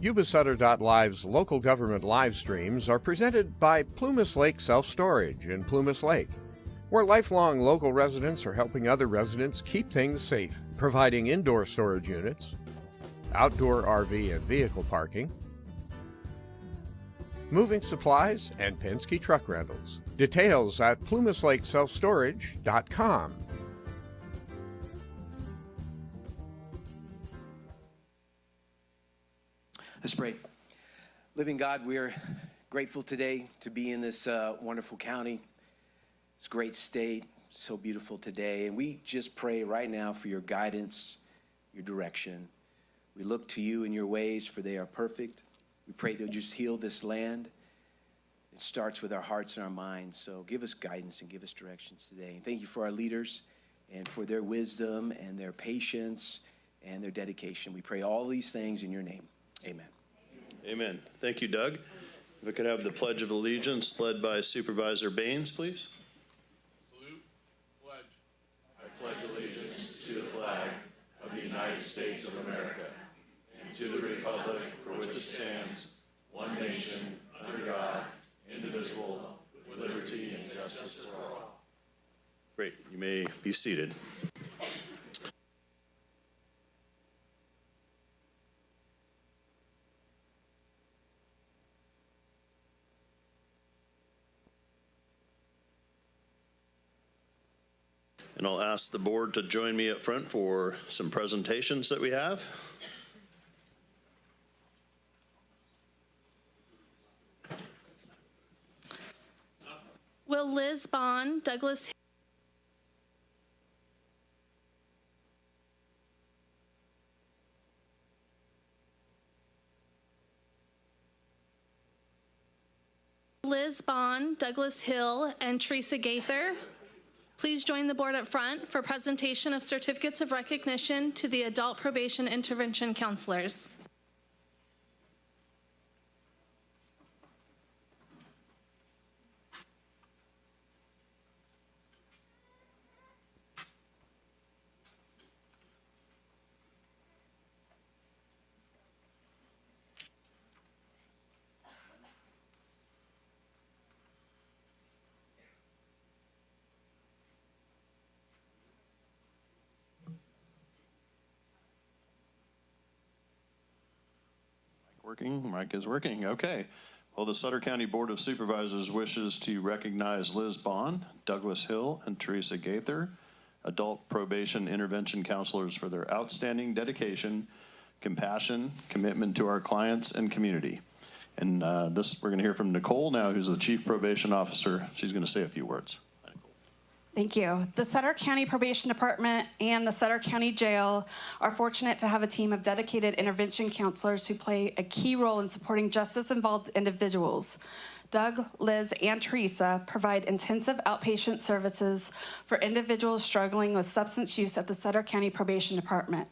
Yuba-Sutter.live's local government live streams are presented by Plumas Lake Self-Storage in Plumas Lake, where lifelong local residents are helping other residents keep things safe, providing indoor storage units, outdoor RV and vehicle parking, moving supplies, and Penske truck rentals. Details at plumaslakeselfstorage.com. Let's pray. Living God, we're grateful today to be in this wonderful county. It's a great state, so beautiful today. And we just pray right now for your guidance, your direction. We look to you and your ways, for they are perfect. We pray that you'll just heal this land. It starts with our hearts and our minds. So give us guidance and give us directions today. And thank you for our leaders and for their wisdom and their patience and their dedication. We pray all these things in your name. Amen. Amen. Thank you, Doug. If I could have the Pledge of Allegiance led by Supervisor Baines, please. Salute. Pledge. I pledge allegiance to the flag of the United States of America and to the republic for which it stands, one nation, under God, indivisible, with liberty and justice for all. Great. You may be seated. And I'll ask the board to join me up front for some presentations that we have. Will Liz Bond, Douglas Hill, and Teresa Gaither please join the board up front for presentation of certificates of recognition to the adult probation intervention counselors. Working, mic is working, okay. Well, the Sutter County Board of Supervisors wishes to recognize Liz Bond, Douglas Hill, and Teresa Gaither, adult probation intervention counselors, for their outstanding dedication, compassion, commitment to our clients and community. And we're gonna hear from Nicole now, who's the Chief Probation Officer. She's gonna say a few words. Thank you. The Sutter County Probation Department and the Sutter County Jail are fortunate to have a team of dedicated intervention counselors who play a key role in supporting justice-involved individuals. Doug, Liz, and Teresa provide intensive outpatient services for individuals struggling with substance use at the Sutter County Probation Department.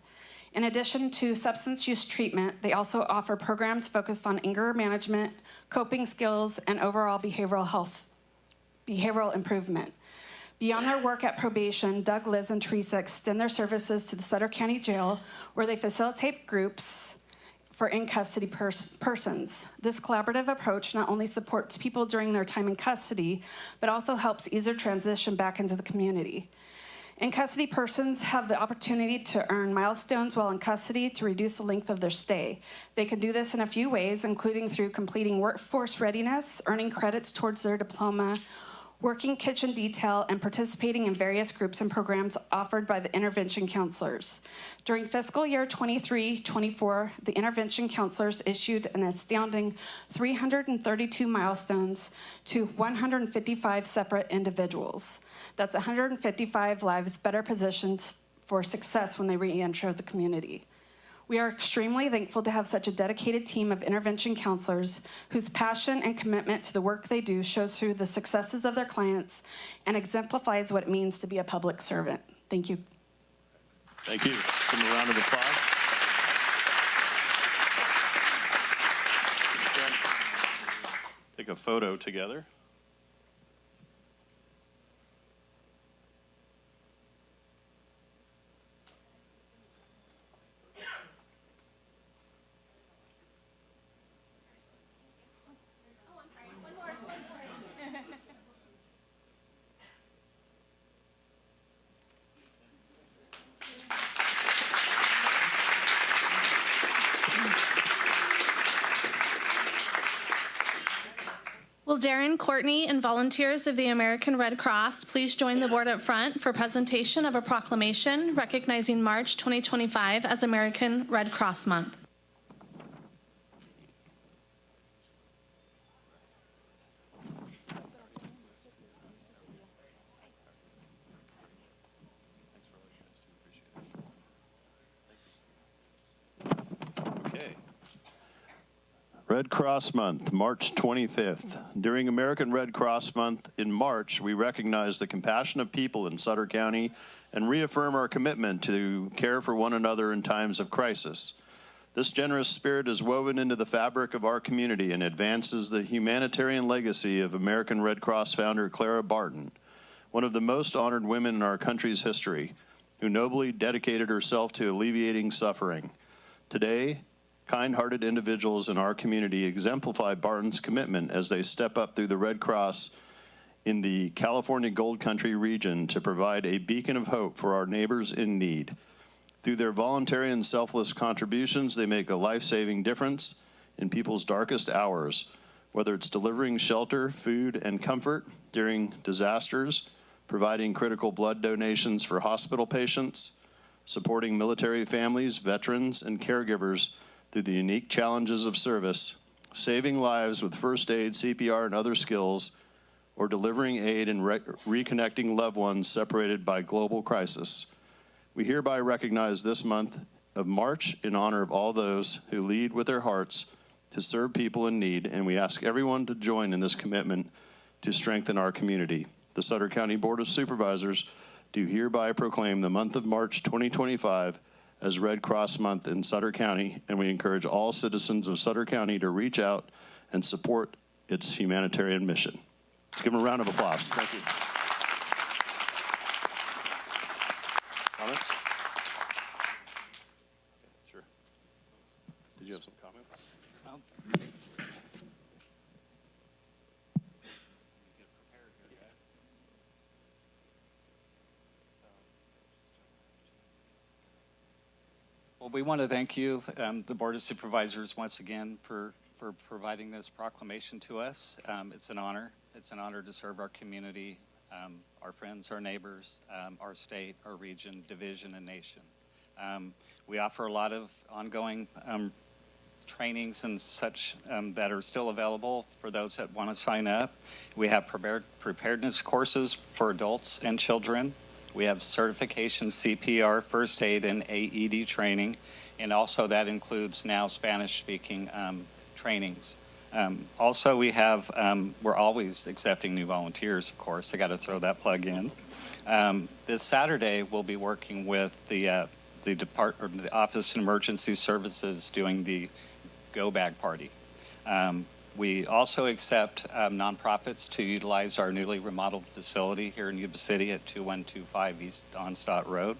In addition to substance use treatment, they also offer programs focused on anger management, coping skills, and overall behavioral improvement. Beyond their work at probation, Doug, Liz, and Teresa extend their services to the Sutter County Jail, where they facilitate groups for in-custody persons. This collaborative approach not only supports people during their time in custody, but also helps ease their transition back into the community. In-custody persons have the opportunity to earn milestones while in custody to reduce the length of their stay. They can do this in a few ways, including through completing workforce readiness, earning credits towards their diploma, working kitchen detail, and participating in various groups and programs offered by the intervention counselors. During fiscal year 23-24, the intervention counselors issued an astounding 332 milestones to 155 separate individuals. That's 155 lives better positioned for success when they re-enter the community. We are extremely thankful to have such a dedicated team of intervention counselors whose passion and commitment to the work they do shows through the successes of their clients and exemplifies what it means to be a public servant. Thank you. Thank you. Give them a round of applause. Take a photo together. Will Darren Courtney and volunteers of the American Red Cross please join the board up front for presentation of a proclamation recognizing March 2025 as American Red Cross Month. Okay. Red Cross Month, March 25th. During American Red Cross Month in March, we recognize the compassion of people in Sutter County and reaffirm our commitment to care for one another in times of crisis. This generous spirit is woven into the fabric of our community and advances the humanitarian legacy of American Red Cross founder Clara Barton, one of the most honored women in our country's history, who nobly dedicated herself to alleviating suffering. Today, kind-hearted individuals in our community exemplify Barton's commitment as they step up through the Red Cross in the California Gold Country region to provide a beacon of hope for our neighbors in need. Through their voluntary and selfless contributions, they make a life-saving difference in people's darkest hours, whether it's delivering shelter, food, and comfort during disasters, providing critical blood donations for hospital patients, supporting military families, veterans, and caregivers through the unique challenges of service, saving lives with first aid, CPR, and other skills, or delivering aid and reconnecting loved ones separated by global crisis. We hereby recognize this month of March in honor of all those who lead with their hearts to serve people in need, and we ask everyone to join in this commitment to strengthen our community. The Sutter County Board of Supervisors do hereby proclaim the month of March 2025 as Red Cross Month in Sutter County, and we encourage all citizens of Sutter County to reach out and support its humanitarian mission. Let's give them a round of applause. Thank you. Comments? Sure. Did you have some comments? Well, we want to thank you, the Board of Supervisors, once again for providing this proclamation to us. It's an honor. It's an honor to serve our community, our friends, our neighbors, our state, our region, division, and nation. We offer a lot of ongoing trainings and such that are still available for those that want to sign up. We have preparedness courses for adults and children. We have certification CPR, first aid, and AED training, and also that includes now Spanish-speaking trainings. Also, we have, we're always accepting new volunteers, of course. I got to throw that plug in. This Saturday, we'll be working with the Office of Emergency Services doing the Go Bag Party. We also accept nonprofits to utilize our newly remodeled facility here in Yuba City at 2125 East Onstott Road.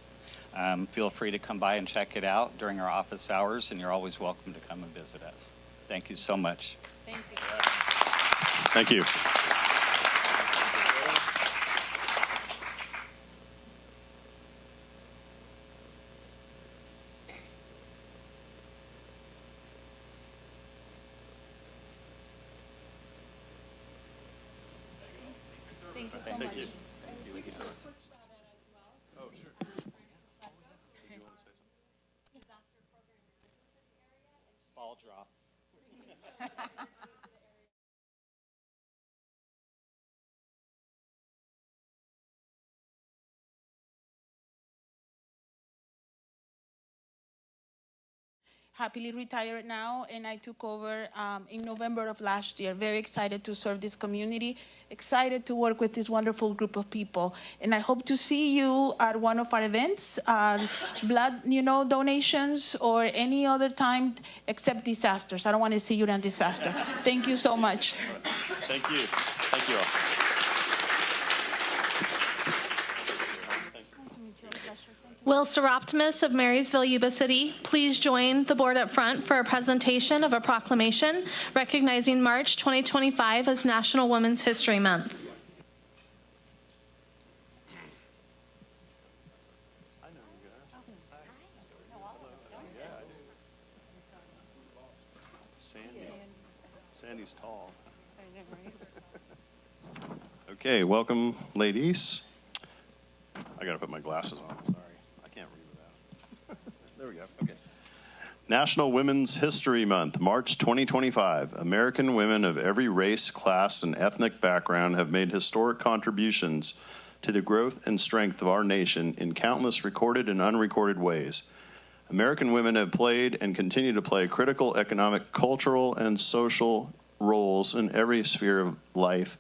Feel free to come by and check it out during our office hours, and you're always welcome to come and visit us. Thank you so much. Thank you. Thank you. Thank you so Thank much. you. Thank you so much. Oh, sure. Did you want to say something? Ball drop. Happily retired now, and I took over in November of last year. Very excited to serve this community, excited to work with this wonderful group of people. And I hope to see you at one of our events, blood, donations, or any other time except disasters. I don't want to see you in a disaster. Thank you so much. Thank you. Thank you all. Will Seroptimus of Marysville, Yuba City, please join the board up front for a presentation of a proclamation recognizing March 2025 as National Women's History Month. Sandy's tall. Okay, welcome, ladies. I gotta put my glasses on, sorry. I can't read without. There we go, okay. National Women's History Month, March 2025. American women of every race, class, and ethnic background have made historic contributions to the growth and strength of our nation in countless recorded and unrecorded ways. American women have played and continue to play critical economic, cultural, and social roles in every sphere of life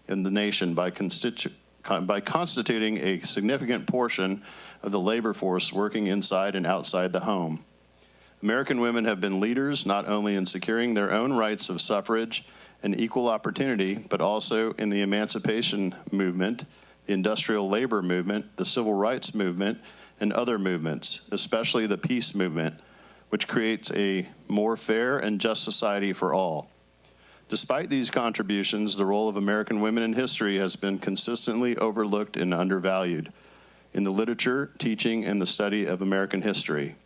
in the nation by constituting a significant portion of the labor force working inside and outside the home. American women have been leaders not only in securing their own rights of suffrage and equal opportunity, but also in the emancipation movement, the industrial labor movement, the civil rights movement, and other movements, especially the peace movement, which creates a more fair and just society for all. Despite these contributions, the role of American women in history has been consistently overlooked and undervalued in the literature, teaching, and the study of American history.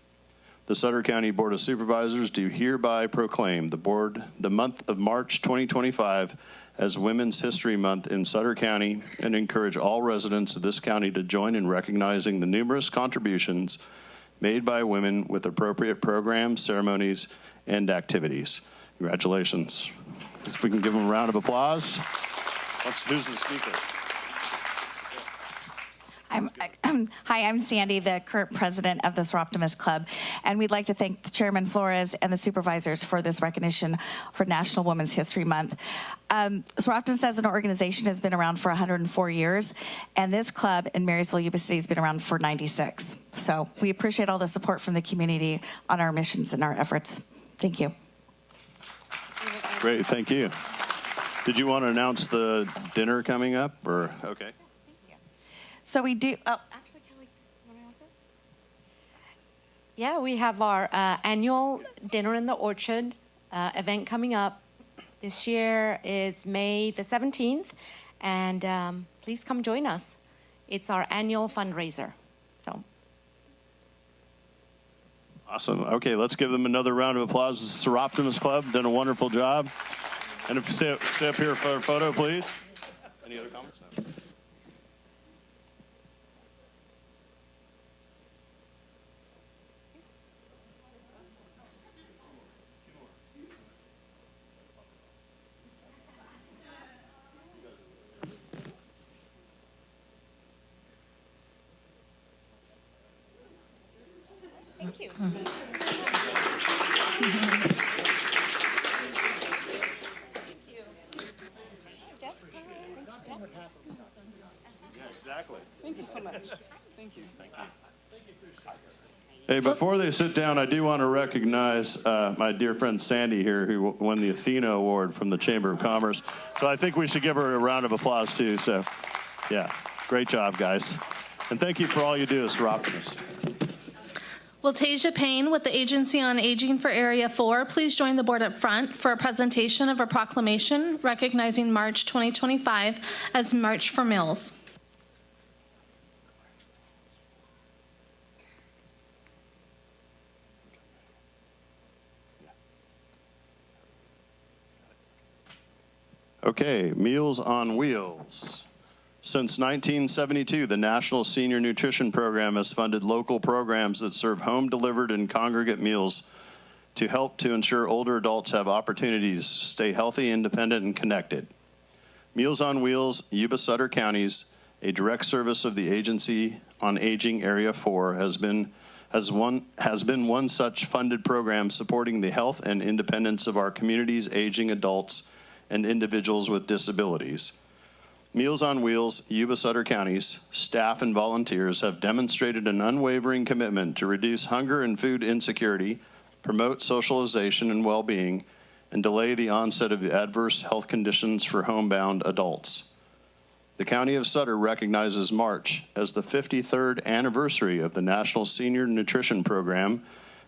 The Sutter County Board of Supervisors do hereby proclaim the month of March 2025 as Women's History Month in Sutter County and encourage all residents of this county to join in recognizing the numerous contributions made by women with appropriate programs, ceremonies, and activities. Congratulations. If we can give them a round of applause. Who's the speaker? Hi, I'm Sandy, the current president of the Seroptimus Club, and we'd like to thank Chairman Flores and the supervisors for this recognition for National Women's History Month. Seroptimus as an organization has been around for 104 years, and this club in Marysville, Yuba City has been around for 96. So we appreciate all the support from the community on our missions and our efforts. Thank you. Great, thank you. Did you want to announce the dinner coming up, or, okay? So we do, actually, Kelly, you want to announce it? Yeah, we have our annual Dinner in the Orchard event coming up. This year is May the 17th, and please come join us. It's our annual fundraiser. So. Awesome. Okay, let's give them another round of applause. The Seroptimus Club done a wonderful job. And if you stay up here for a photo, please. Any other comments? No. Thank you. Yeah, exactly. Thank you so much. Thank you. Thank you. Hey, before they sit down, I do want to recognize my dear friend Sandy here, who won the Athena Award from the Chamber of Commerce. So I think we should give her a round of applause, too. So, yeah, great job, guys. And thank you for all you do as Seroptimus. Will Tasia Payne with the Agency on Aging for Area 4 please join the board up front for a presentation of a proclamation recognizing March 2025 as March for Meals. Okay, Meals on Wheels. Since 1972, the National Senior Nutrition Program has funded local programs that serve home-delivered and congregate meals to help to ensure older adults have opportunities to stay healthy, independent, and connected. Meals on Wheels, Yuba-Sutter counties, a direct service of the Agency on Aging Area 4, has been one such funded program supporting the health and independence of our community's aging adults and individuals with disabilities. Meals on Wheels, Yuba-Sutter counties, staff and volunteers have demonstrated an unwavering commitment to reduce hunger and food insecurity, promote socialization and well-being, and delay the onset of adverse health conditions for homebound adults. The County of Sutter recognizes March as the 53rd anniversary of the National Senior Nutrition Program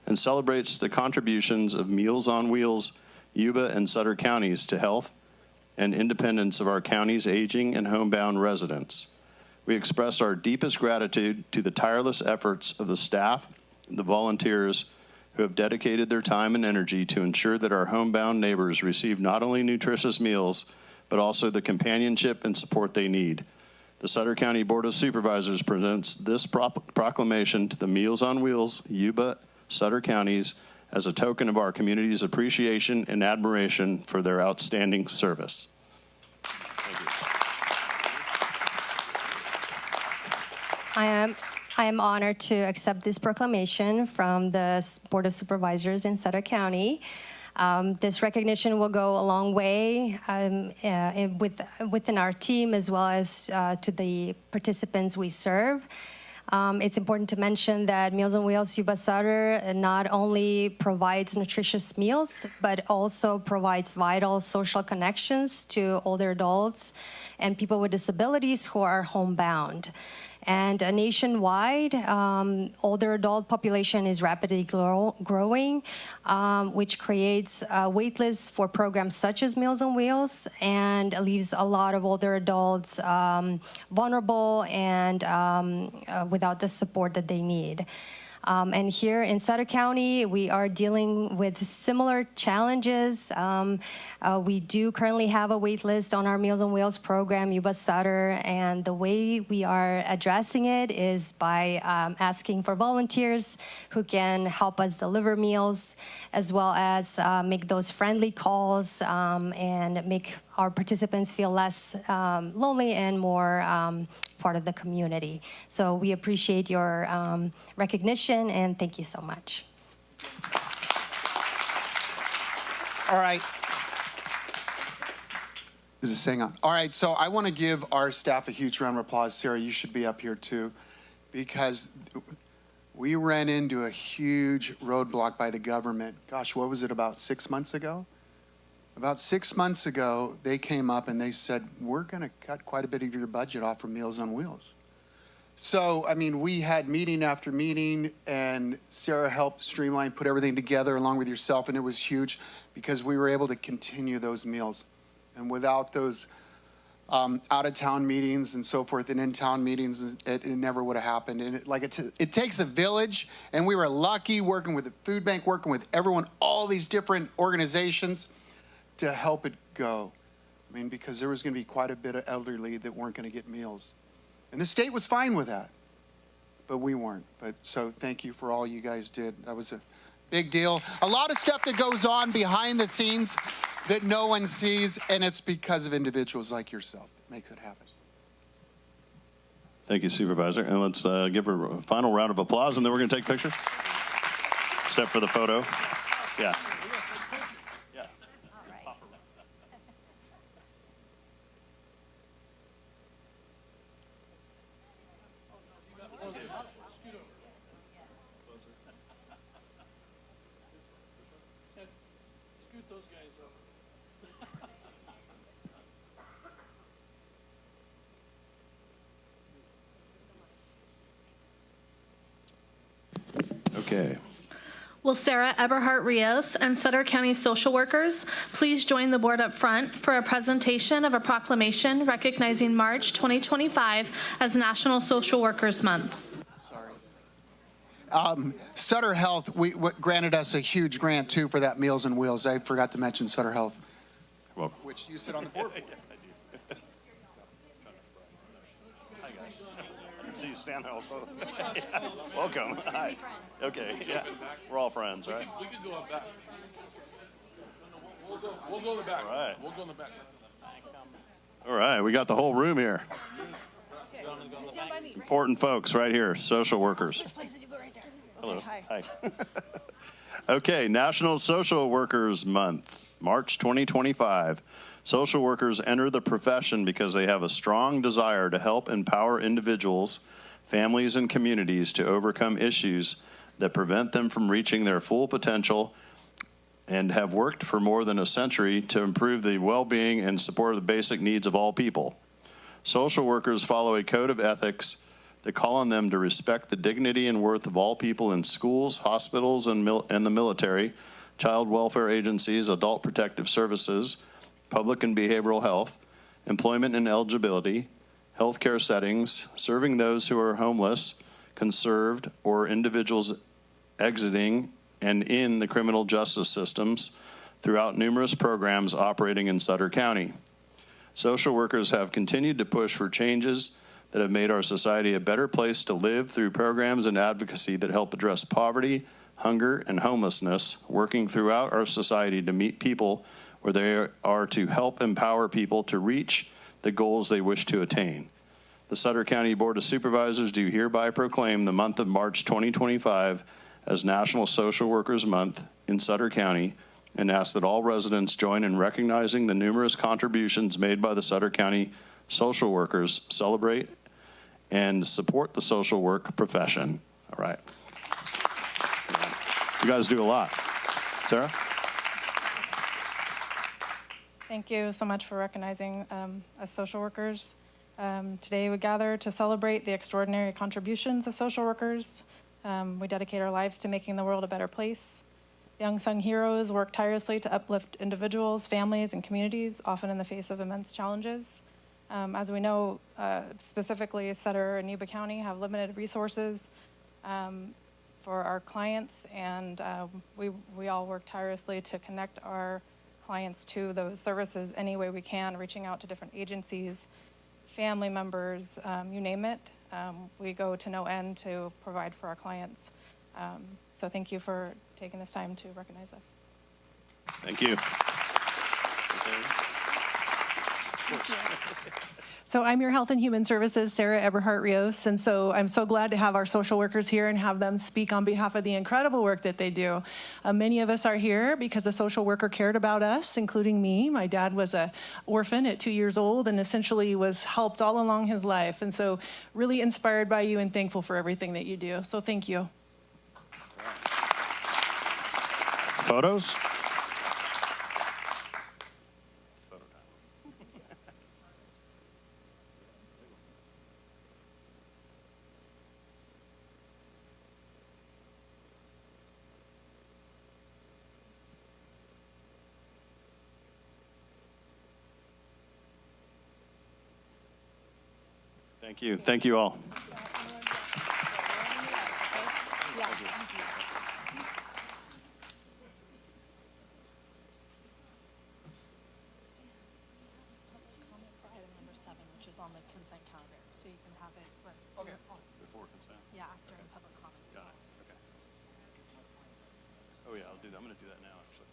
and celebrates the contributions of Meals on Wheels, Yuba and Sutter counties to health and independence of our county's aging and homebound residents. We express our deepest gratitude to the tireless efforts of the staff, the volunteers, who have dedicated their time and energy to ensure that our homebound neighbors receive not only nutritious meals, but also the companionship and support they need. The Sutter County Board of Supervisors presents this proclamation to the Meals on Wheels, Yuba-Sutter counties as a token of our community's appreciation and admiration for their outstanding service. I am honored to accept this proclamation from the Board of Supervisors in Sutter County. This recognition will go a long way within our team as well as to the participants we serve. It's important to mention that Meals on Wheels Yuba-Sutter not only provides nutritious meals, but also provides vital social connections to older adults and people with disabilities who are homebound. And nationwide, older adult population is rapidly growing, which creates wait lists for programs such as Meals on Wheels and leaves a lot of older adults vulnerable and without the support that they need. And here in Sutter County, we are dealing with similar challenges. We do currently have a wait list on our Meals on Wheels program, Yuba-Sutter, and the way we are addressing it is by asking for volunteers who can help us deliver meals, as well as make those friendly calls and make our participants feel less lonely and more part of the community. So we appreciate your recognition and thank you so much. All right. Is this saying on? All right, so I want to give our staff a huge round of applause. Sarah, you should be up here too, because we ran into a huge roadblock by the government. Gosh, what was it, about 6 months ago? About 6 months ago, they came up and they said, we're going to cut quite a bit of your budget off from Meals on Wheels. So, I mean, we had meeting after meeting, and Sarah helped streamline, put everything together along with yourself, and it was huge because we were able to continue those meals. And without those out-of-town meetings and so forth and in-town meetings, it never would have happened. And it takes a village, and we were lucky working with the food bank, working with everyone, all these different organizations, to help it go. I mean, because there was going to be quite a bit of elderly that weren't going to get meals. And the state was fine with that, but we weren't. But so thank you for all you guys did. That was a big deal. A lot of stuff that goes on behind the scenes that no one sees, and it's because of individuals like yourself that makes it happen. Thank you, Supervisor. And let's give her a final round of applause, and then we're going to take pictures. Except for the photo. Yeah. Okay. Will Sarah Eberhardt-Rios and Sutter County social workers please join the board up front for a presentation of a proclamation recognizing March 2025 as National Social Workers Month. Sorry. Sutter Health granted us a huge grant, too, for that Meals on Wheels. I forgot to mention Sutter Health, which you sit on the board for. Hi, guys. I can see you stand there. Yeah. Welcome. Hi. Okay, yeah. We're all friends, right? We could go up back. We'll go in the back. All right. We'll go in the back. All right, we got the whole room here. Important folks right here, social workers. Hello. Hi. Okay, National Social Workers Month, March 2025. Social workers enter the profession because they have a strong desire to help empower individuals, families, and communities to overcome issues that prevent them from reaching their full potential, and have worked for more than a century to improve the well-being and support of the basic needs of all people. Social workers follow a code of ethics that call on them to respect the dignity and worth of all people in schools, hospitals, and the military, child welfare agencies, adult protective services, public and behavioral health, employment and eligibility, healthcare settings, serving those who are homeless, conserved, or individuals exiting and in the criminal justice systems throughout numerous programs operating in Sutter County. Social workers have continued to push for changes that have made our society a better place to live through programs and advocacy that help address poverty, hunger, and homelessness, working throughout our society to meet people where they are to help empower people to reach the goals they wish to attain. The Sutter County Board of Supervisors do hereby proclaim the month of March 2025 as National Social Workers Month in Sutter County, and ask that all residents join in recognizing the numerous contributions made by the Sutter County social workers, celebrate and support the social work profession. All right. You guys do a lot. Sarah? Thank you so much for recognizing us social workers. Today we gather to celebrate the extraordinary contributions of social workers. We dedicate our lives to making the world a better place. The unsung heroes work tirelessly to uplift individuals, families, and communities, often in the face of immense challenges. As we know, specifically Sutter and Yuba County have limited resources for our clients, and we all work tirelessly to connect our clients to those services any way we can, reaching out to different agencies, family members, you name it. We go to no end to provide for our clients. So thank you for taking this time to recognize us. Thank you. So I'm your Health and Human Services, Sarah Eberhardt-Rios, and so I'm so glad to have our social workers here and have them speak on behalf of the incredible work that they do. Many of us are here because a social worker cared about us, including me. My dad was an orphan at 2 years old and essentially was helped all along his life, and so really inspired by you and thankful for everything that you do. So thank you. Photos? Thank you. Thank you all. Oh yeah, I'll do that. I'm going to do that now, actually.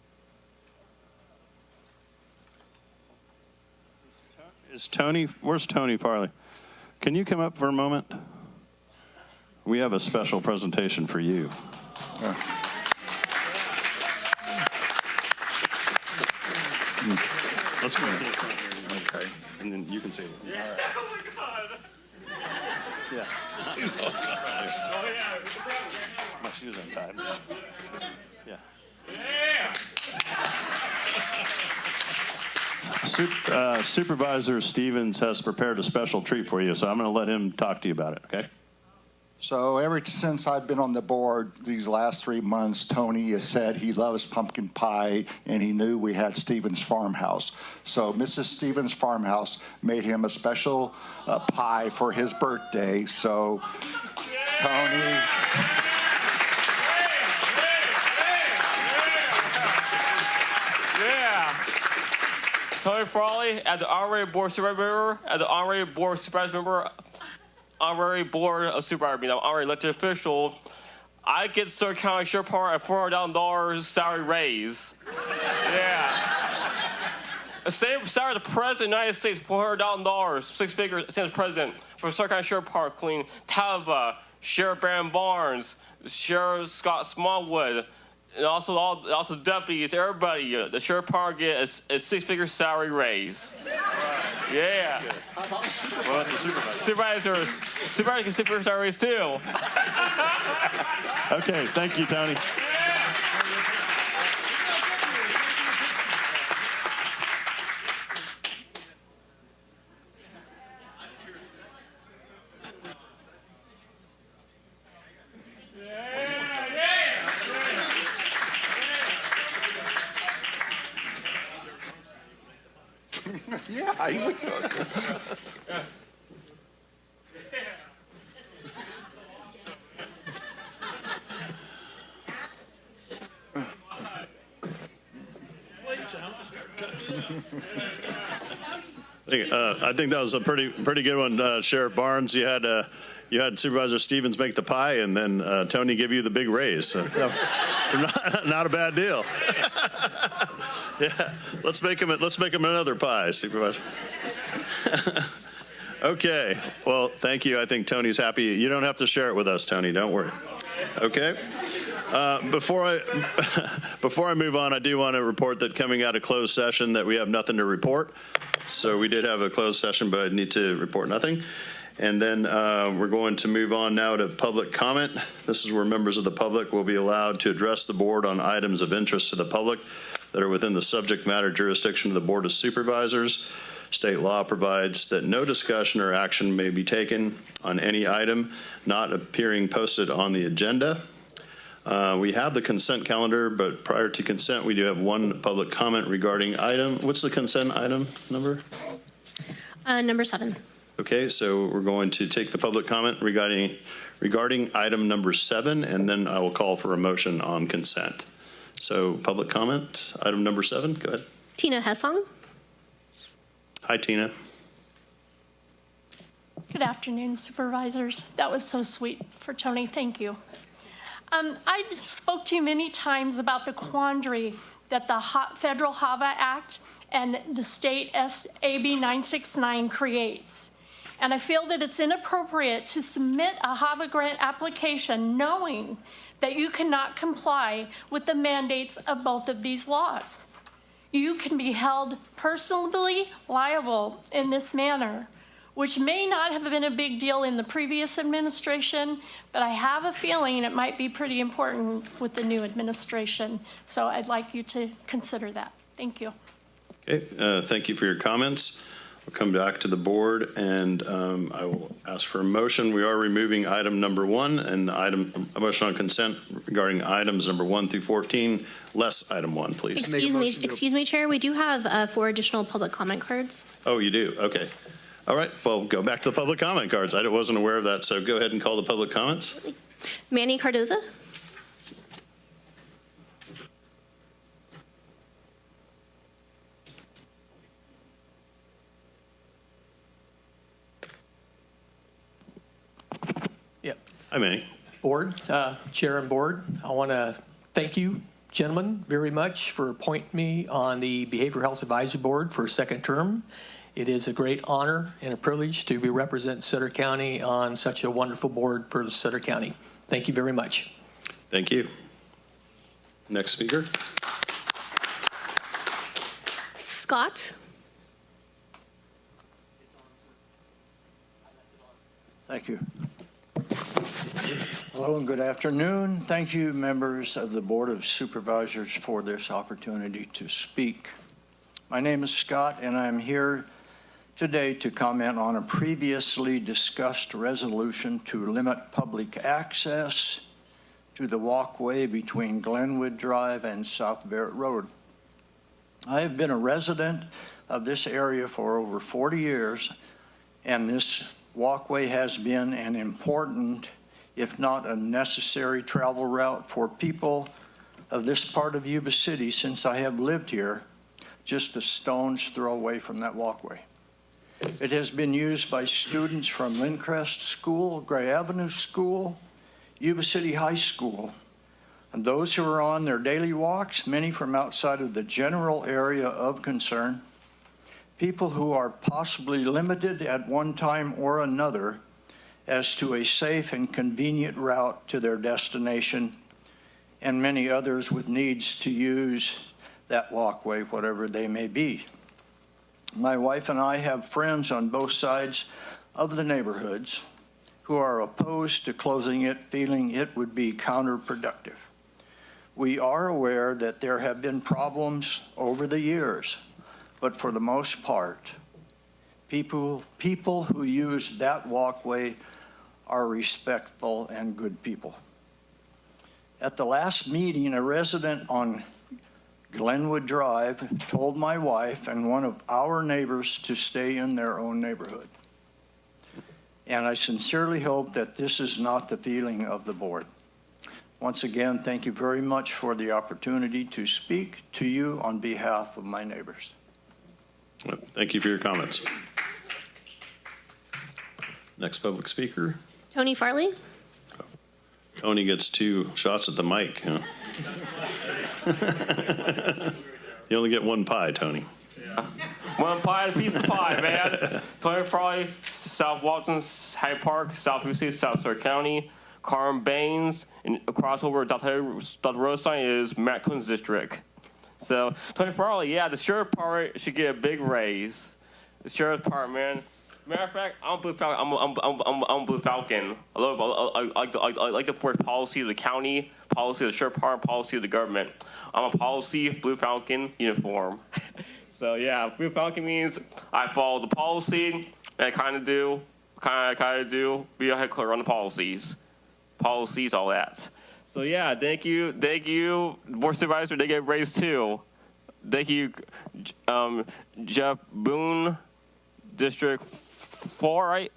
Is Tony, where's Tony Farley? Can you come up for a moment? We have a special presentation for you. Let's go to the front here. Okay. And then you can say it. Yeah. Right. Oh my God. Yeah. Oh yeah. My shoes untied. Yeah. Supervisor Stevens has prepared a special treat for you, so I'm going to let him talk to you about it, okay? So ever since I've been on the board these last 3 months, Tony has said he loves pumpkin pie, and he knew we had Stevens Farmhouse. So Mrs. Stevens Farmhouse made him a special pie for his birthday. So Tony... Tony Farley, as the honorary board supervisor member, honorary board of supervisors, I'm honorary elected official, I get Sutter County Sheriff Department a $400,000 salary raise. Yeah. The same salary as the President of the United States, $400,000, six figures, same as President, for Sutter County Sheriff Department, including Tava, Sheriff Brandon Barnes, Sheriff Scott Smallwood, and also deputies, everybody, the Sheriff Department get a six-figure salary raise. Yeah. How about the supervisors? What about the supervisors? Supervisors get six-figure salary raise too. Okay, thank you, Tony. Yeah, he would go. I think that was a pretty good one, Sheriff Barnes. You had Supervisor Stevens make the pie, and then Tony give you the big raise. So, not a bad deal. Yeah, let's make him another pie, Supervisor. Okay. Well, thank you. I think Tony's happy. You don't have to share it with us, Tony. Don't worry. Okay. Before I move on, I do want to report that coming out of closed session that we have nothing to report. So we did have a closed session, but I need to report nothing. And then we're going to move on now to public comment. This is where members of the public will be allowed to address the board on items of interest to the public that are within the subject matter jurisdiction of the Board of Supervisors. State law provides that no discussion or action may be taken on any item not appearing posted on the agenda. We have the consent calendar, but prior to consent, we do have one public comment regarding item. What's the consent item number? Number 7. Okay, so we're going to take the public comment regarding item number 7, and then I will call for a motion on consent. So public comment, item number 7, go ahead. Tina Hessong. Hi, Tina. Good afternoon, Supervisors. That was so sweet for Tony. Thank you. I spoke to you many times about the quandary that the Federal HAVA Act and the state AB 969 creates. And I feel that it's inappropriate to submit a HAVA grant application knowing that you cannot comply with the mandates of both of these laws. You can be held personally liable in this manner, which may not have been a big deal in the previous administration, but I have a feeling it might be pretty important with the new administration. So I'd like you to consider that. Thank you. Okay, thank you for your comments. We'll come back to the board, and I will ask for a motion. We are removing item number 1 and a motion on consent regarding items number 1 through 14, less item 1, please. Excuse me, Chair. We do have 4 additional public comment cards. Oh, you do? Okay. All right. Well, go back to the public comment cards. I wasn't aware of that, so go ahead and call the public comments. Manny Cardoza. Hi, Manny. Board, Chair and Board, I want to thank you, gentlemen, very much for appointing me on the Behavioral Health Advisory Board for a second term. It is a great honor and a privilege to be representing Sutter County on such a wonderful board for Sutter County. Thank you very much. Thank you. Next speaker. Scott. Thank you. Hello and good afternoon. Thank you, members of the Board of Supervisors, for this opportunity to speak. My name is Scott, and I'm here today to comment on a previously discussed resolution to limit public access to the walkway between Glenwood Drive and South Barrett Road. I have been a resident of this area for over 40 years, and this walkway has been an important, if not a necessary, travel route for people of this part of Yuba City since I have lived here, just a stone's throw away from that walkway. It has been used by students from Lindcrest School, Gray Avenue School, Yuba City High School, and those who are on their daily walks, many from outside of the general area of concern, people who are possibly limited at one time or another as to a safe and convenient route to their destination, and many others with needs to use that walkway, whatever they may be. My wife and I have friends on both sides of the neighborhoods who are opposed to closing it, feeling it would be counterproductive. We are aware that there have been problems over the years, but for the most part, people who use that walkway are respectful and good people. At the last meeting, a resident on Glenwood Drive told my wife and one of our neighbors to stay in their own neighborhood. And I sincerely hope that this is not the feeling of the board. Once again, thank you very much for the opportunity to speak to you on behalf of my neighbors. Well, thank you for your comments. Next public speaker. Tony Farley. Tony gets 2 shots at the mic. Huh? You only get 1 pie, Tony. Yeah. 1 pie, a piece of pie, man. Tony Farley, South Walton, Hyde Park, South City, South Sutter County. Carm Baines, and across over Dr. Road sign is Matt Coon's district. So, Tony Farley, yeah, the sheriff part should get a big raise. The sheriff's part, man. Matter of fact, I'm Blue Falcon. I'm Blue Falcon. I like the force policy of the county, policy of the sheriff part, policy of the government. I'm a policy Blue Falcon uniform. So yeah, Blue Falcon means I follow the policy, and I kind of do, be a head clerk on the policies, all that. So yeah, thank you, board supervisor. They get raised too. Thank you, Jeff Boone, District 4, right?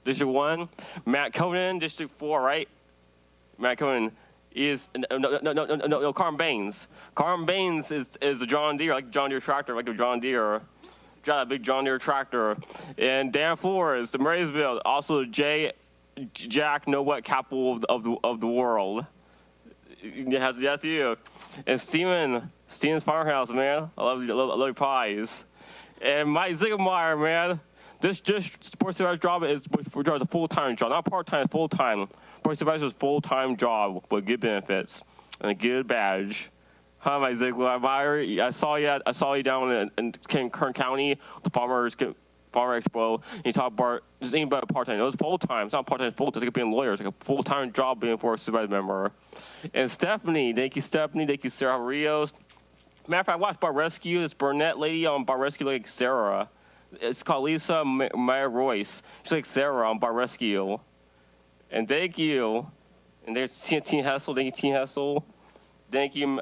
District 1. Matt Conan, District 4, right? Matt Conan is no. Carm Baines. Carm Baines is the John Deere, like John Deere tractor, like a John Deere. Drive a big John Deere tractor. And Dan Flores, the Marysville, also Jack know what capital of the world. Yes, you. And Steven's Firehouse, man. I love your pies. And Mike Ziegelmeyer, man. This sports supervisor job is a full-time job, not part-time, full-time. Sports supervisor's full-time job with good benefits and a good badge. Hi, Mike Ziegelmeyer. I saw you down in Kern County, the Farmer Expo. And you talk about just anything about part-time. It was full-time. It's not part-time, full-time. It's like being a lawyer. It's like a full-time job being a forest supervisor member. And Stephanie, thank you, Stephanie. Thank you, Sarah Rios. Matter of fact, I watched Bar Rescue. This brunette lady on Bar Rescue like Sarah. It's called Lisa Maya Royce. She's like Sarah on Bar Rescue. And thank you. And there's Teen Hessel. Thank you, Teen Hessel. Thank you,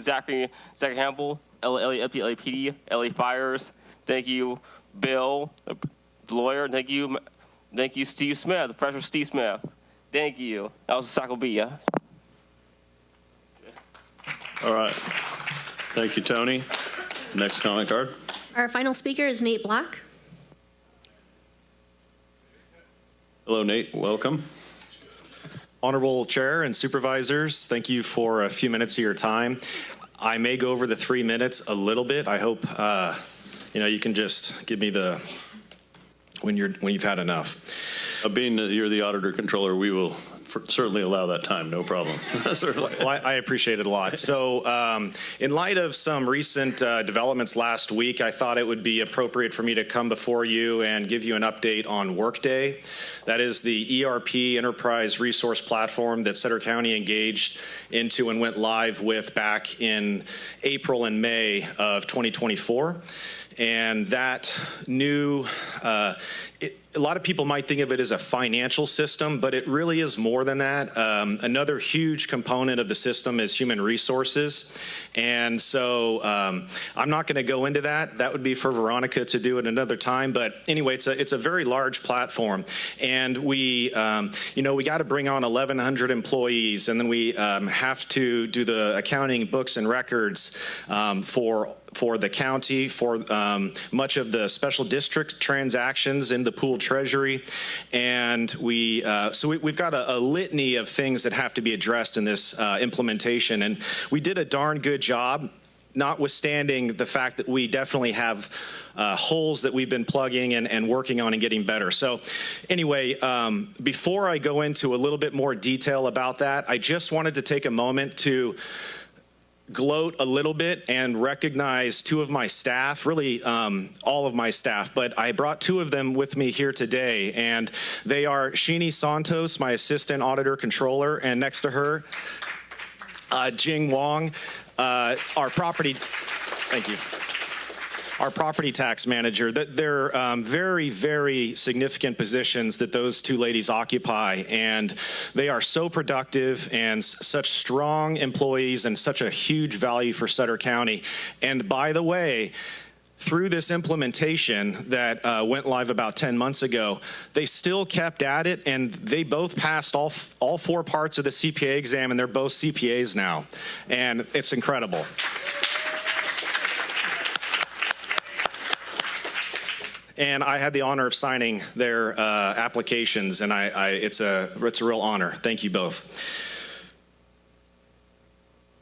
Zachary Campbell, LAPD, LA Fires. Thank you, Bill, the lawyer. Thank you, Steve Smith, the freshman Steve Smith. Thank you. That was Sacobia. All right. Thank you, Tony. Next comment card. Our final speaker is Nate Black. Hello, Nate. Welcome. Honorable Chair and Supervisors, thank you for a few minutes of your time. I may go over the 3 minutes a little bit. I hope you can just give me the when you've had enough. Being that you're the auditor controller, we will certainly allow that time, no problem. Well, I appreciate it a lot. So in light of some recent developments last week, I thought it would be appropriate for me to come before you and give you an update on Workday. That is the ERP enterprise resource platform that Sutter County engaged into and went live with back in April and May of 2024. And that new, a lot of people might think of it as a financial system, but it really is more than that. Another huge component of the system is human resources. And so I'm not going to go into that. That would be for Veronica to do at another time. But anyway, it's a very large platform. And we got to bring on 1,100 employees. And then we have to do the accounting, books, and records for the county, for much of the special district transactions in the pool treasury. And we've got a litany of things that have to be addressed in this implementation. And we did a darn good job, notwithstanding the fact that we definitely have holes that we've been plugging and working on and getting better. So anyway, before I go into a little bit more detail about that, I just wanted to take a moment to gloat a little bit and recognize two of my staff, really all of my staff, but I brought two of them with me here today, and they are Sheenie Santos, my assistant auditor controller, and next to her, Jing Wong, our property tax manager. They're very, very significant positions that those two ladies occupy, and they are so productive and such strong employees and such a huge value for Sutter County. And by the way, through this implementation that went live about 10 months ago, they still kept at it, and they both passed all 4 parts of the CPA exam, and they're both CPAs now, and it's incredible. And I had the honor of signing their applications, and it's a real honor. Thank you both.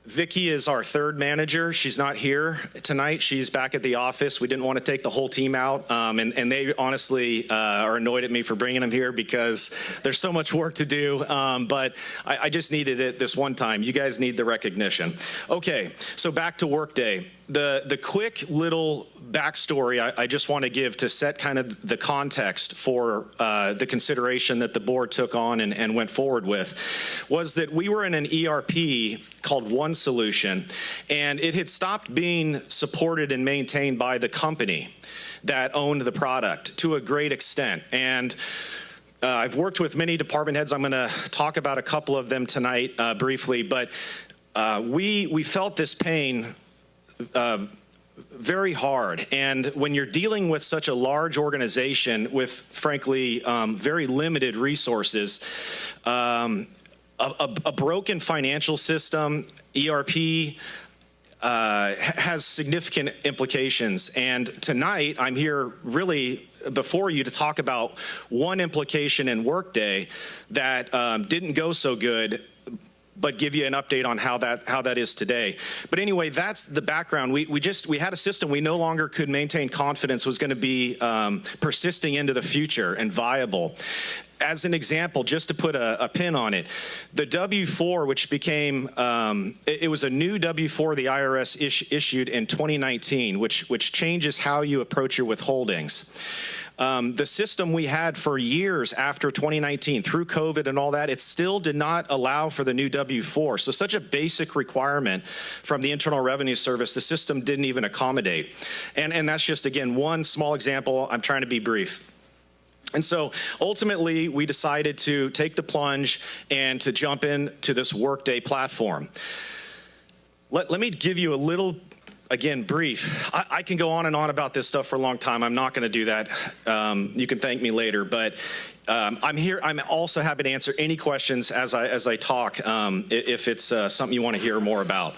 Vicky is our third manager. She's not here tonight. She's back at the office. We didn't want to take the whole team out, and they honestly are annoyed at me for bringing them here because there's so much work to do, but I just needed it this one time. You guys need the recognition. Okay, so back to Workday. The quick little backstory I just want to give to set kind of the context for the consideration that the board took on and went forward with was that we were in an ERP called One Solution, and it had stopped being supported and maintained by the company that owned the product to a great extent. And I've worked with many department heads. I'm going to talk about a couple of them tonight briefly, but we felt this pain very hard. And when you're dealing with such a large organization with, frankly, very limited resources, a broken financial system, ERP, has significant implications. And tonight, I'm here really before you to talk about one implication in Workday that didn't go so good, but give you an update on how that is today. But anyway, that's the background. We had a system we no longer could maintain confidence was going to be persisting into the future and viable. As an example, just to put a pin on it, the W-4, which became, it was a new W-4 the IRS issued in 2019, which changes how you approach your withholdings. The system we had for years after 2019, through COVID and all that, it still did not allow for the new W-4. So such a basic requirement from the Internal Revenue Service, the system didn't even accommodate. And that's just, again, one small example. I'm trying to be brief. And so ultimately, we decided to take the plunge and to jump into this Workday platform. Let me give you a little, again, brief. I can go on and on about this stuff for a long time. I'm not going to do that. You can thank me later. But I'm here. I'm also happy to answer any questions as I talk, if it's something you want to hear more about.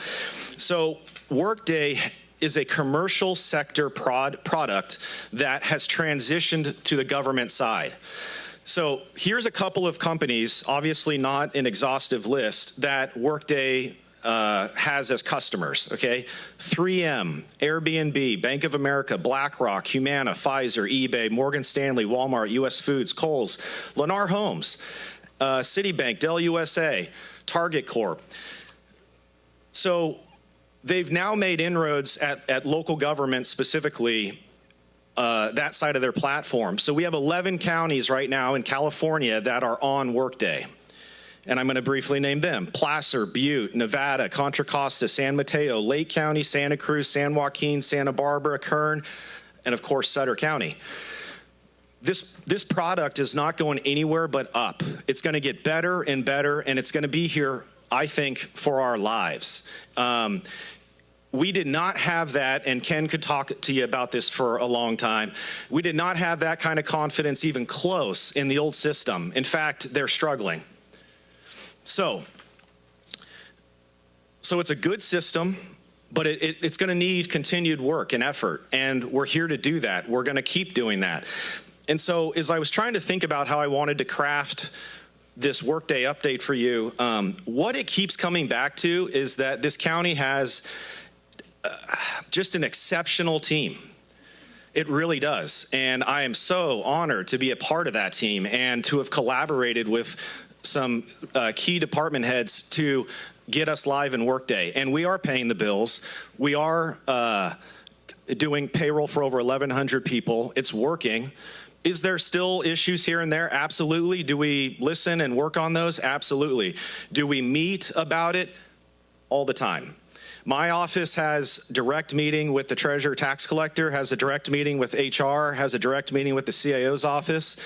So Workday is a commercial sector product that has transitioned to the government side. So here's a couple of companies, obviously not an exhaustive list, that Workday has as customers, okay? 3M, Airbnb, Bank of America, BlackRock, Humana, Pfizer, eBay, Morgan Stanley, Walmart, US Foods, Kohl's, Lennar Homes, Citibank, Dell USA, Target Corp. So they've now made inroads at local government, specifically that side of their platform. So we have 11 counties right now in California that are on Workday. And I'm going to briefly name them: Placer, Butte, Nevada, Contra Costa, San Mateo, Lake County, Santa Cruz, San Joaquin, Santa Barbara, Kern, and of course Sutter County. This product is not going anywhere but up. It's going to get better and better, and it's going to be here, I think, for our lives. We did not have that, and Ken could talk to you about this for a long time. We did not have that kind of confidence even close in the old system. In fact, they're struggling. So it's a good system, but it's going to need continued work and effort, and we're here to do that. We're going to keep doing that. And so as I was trying to think about how I wanted to craft this Workday update for you, what it keeps coming back to is that this county has just an exceptional team. It really does. And I am so honored to be a part of that team and to have collaborated with some key department heads to get us live in Workday. And we are paying the bills. We are doing payroll for over 1,100 people. It's working. Is there still issues here and there? Absolutely. Do we listen and work on those? Absolutely. Do we meet about it? All the time. My office has direct meeting with the treasurer tax collector, has a direct meeting with HR, has a direct meeting with the CIO's office.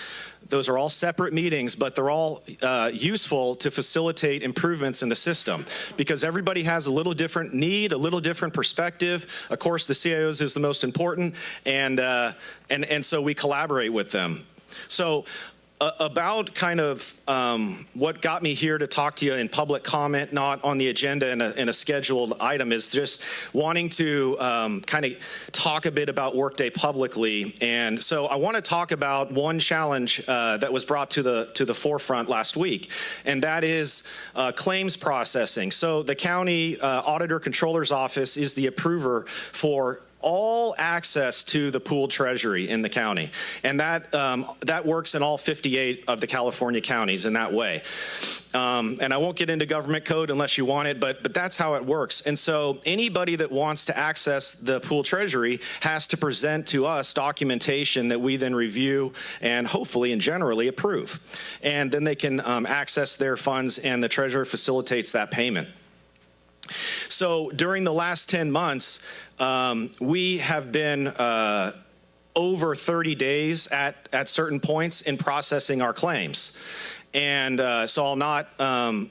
Those are all separate meetings, but they're all useful to facilitate improvements in the system because everybody has a little different need, a little different perspective. Of course, the CIO's is the most important, and so we collaborate with them. So about kind of what got me here to talk to you in public comment, not on the agenda in a scheduled item, is just wanting to kind of talk a bit about Workday publicly. And so I want to talk about one challenge that was brought to the forefront last week, and that is claims processing. So the county auditor controller's office is the approver for all access to the pooled treasury in the county. And that works in all 58 of the California counties in that way. And I won't get into government code unless you want it, but that's how it works. And so anybody that wants to access the pooled treasury has to present to us documentation that we then review and hopefully and generally approve. And then they can access their funds, and the treasurer facilitates that payment. So during the last 10 months, we have been over 30 days at certain points in processing our claims. And so I'll not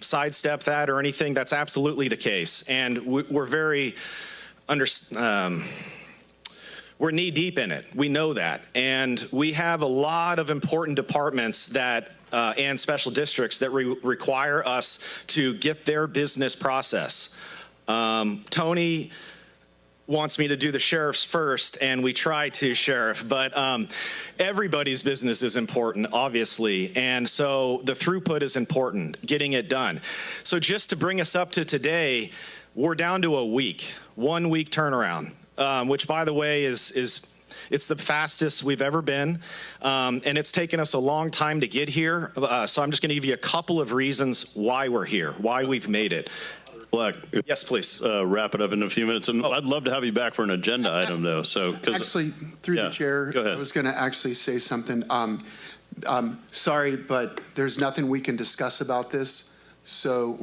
sidestep that or anything. That's absolutely the case. And we're very we're knee deep in it. We know that. And we have a lot of important departments that and special districts that require us to get their business process. Tony wants me to do the sheriff's first, and we try to, Sheriff, but everybody's business is important, obviously, and so the throughput is important, getting it done. So just to bring us up to today, we're down to a week, 1 week turnaround, which, by the way, it's the fastest we've ever been, and it's taken us a long time to get here, so I'm just going to give you a couple of reasons why we're here, why we've made it. Black. Yes, please. Wrap it up in a few minutes. And I'd love to have you back for an agenda item, though. So, Actually, through the chair, go ahead. I was going to actually say something. Sorry, but there's nothing we can discuss about this. So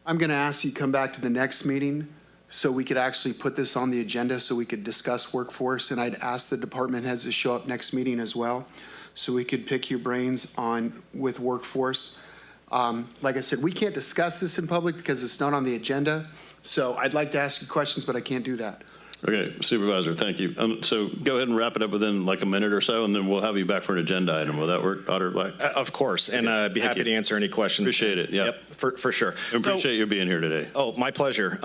I'm going to ask you to come back to the next meeting so we could actually put this on the agenda so we could discuss workforce. And I'd ask the department heads to show up next meeting as well so we could pick your brains with workforce. Like I said, we can't discuss this in public because it's not on the agenda. So I'd like to ask you questions, but I can't do that. Okay, Supervisor, thank you. So go ahead and wrap it up within like a minute or so, and then we'll have you back for an agenda item. Will that work, Otter Black? Of course, and be happy to answer any questions. Appreciate it, yeah. Yep, for sure. I appreciate you being here today. Oh, my pleasure.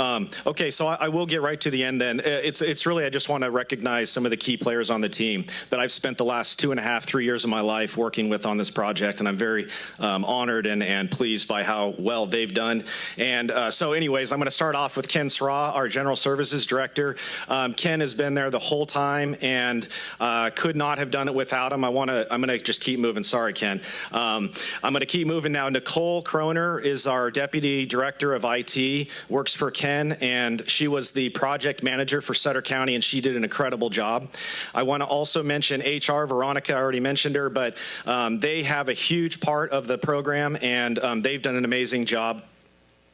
Okay, so I will get right to the end then. It's really, I just want to recognize some of the key players on the team that I've spent the last 2.5, 3 years of my life working with on this project, and I'm very honored and pleased by how well they've done. And so anyways, I'm going to start off with Ken Sraw, our General Services Director. Ken has been there the whole time and could not have done it without him. I'm going to just keep moving. Sorry, Ken. I'm going to keep moving now. Nicole Kroner is our Deputy Director of IT, works for Ken, and she was the project manager for Sutter County, and she did an incredible job. I want to also mention HR. Veronica, I already mentioned her, but they have a huge part of the program, and they've done an amazing job.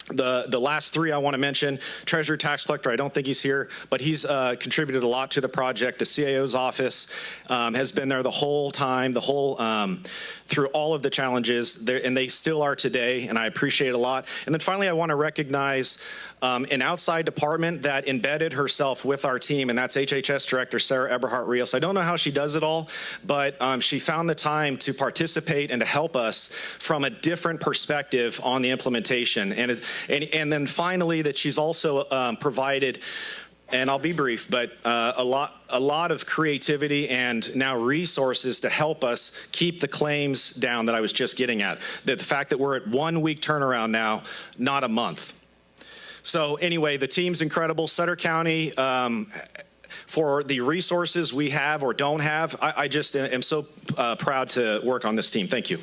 The last three I want to mention, Treasurer Tax Collector, I don't think he's here, but he's contributed a lot to the project. The CIO's office has been there the whole time, through all of the challenges, and they still are today, and I appreciate it a lot. And then finally, I want to recognize an outside department that embedded herself with our team, and that's HHS Director Sarah Eberhardt-Rios. I don't know how she does it all, but she found the time to participate and to help us from a different perspective on the implementation. And then finally, that she's also provided, and I'll be brief, but a lot of creativity and now resources to help us keep the claims down that I was just getting at. The fact that we're at 1 week turnaround now, not a month. So anyway, the team's incredible. Sutter County, for the resources we have or don't have, I just am so proud to work on this team. Thank you.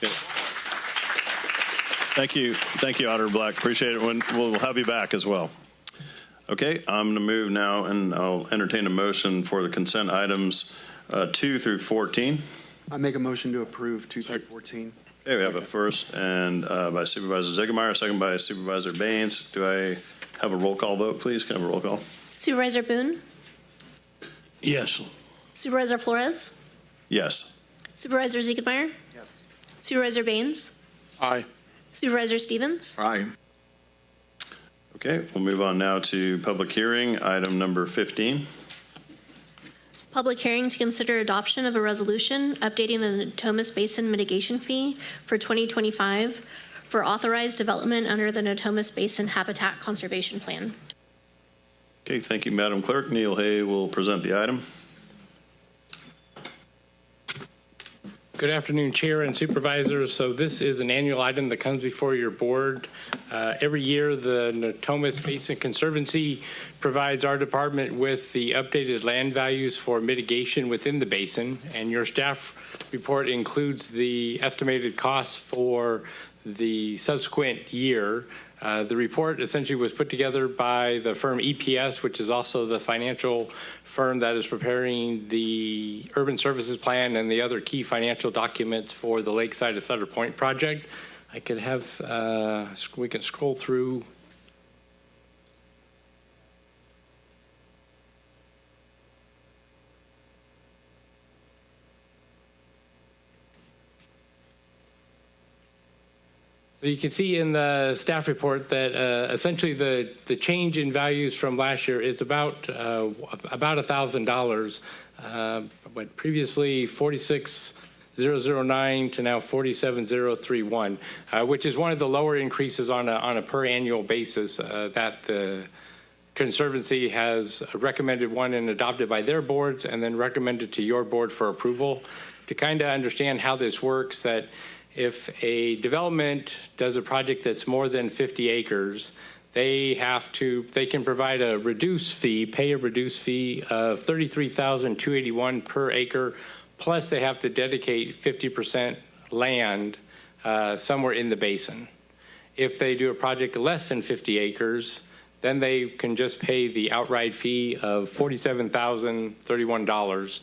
Good. Thank you, Otter Black. Appreciate it. We'll have you back as well. Okay, I'm going to move now, and I'll entertain a motion for the consent items 2 through 14. I make a motion to approve 2 through 14. Okay, we have a first and by Supervisor Ziegemeier, second by Supervisor Baines. Do I have a roll call vote, please? Can I have a roll call? Supervisor Boone? Yes. Supervisor Flores? Yes. Supervisor Ziegenmeier? Yes. Supervisor Baines? Aye. Supervisor Stevens? Aye. Okay, we'll move on now to public hearing, item number 15. Public hearing to consider adoption of a resolution updating the Natomas Basin mitigation fee for 2025 for authorized development under the Natomas Basin Habitat Conservation Plan. Okay, thank you, Madam Clerk. Neil Hay will present the item. Good afternoon, Chair and Supervisors. So this is an annual item that comes before your board. Every year, the Natomas Basin Conservancy provides our department with the updated land values for mitigation within the basin, and your staff report includes the estimated costs for the subsequent year. The report essentially was put together by the firm EPS, which is also the financial firm that is preparing the urban services plan and the other key financial documents for the Lakeside to Sutter Point project. I could have, we can scroll through. So you can see in the staff report that essentially the change in values from last year is about $1,000. But previously 46,009 to now 47,031, which is one of the lower increases on a per annual basis that the Conservancy has recommended one and adopted by their boards and then recommended to your board for approval. To kind of understand how this works, that if a development does a project that's more than 50 acres, they can provide a reduced fee, pay a reduced fee of $33,281 per acre, plus they have to dedicate 50% land somewhere in the basin. If they do a project less than 50 acres, then they can just pay the outright fee of $47,031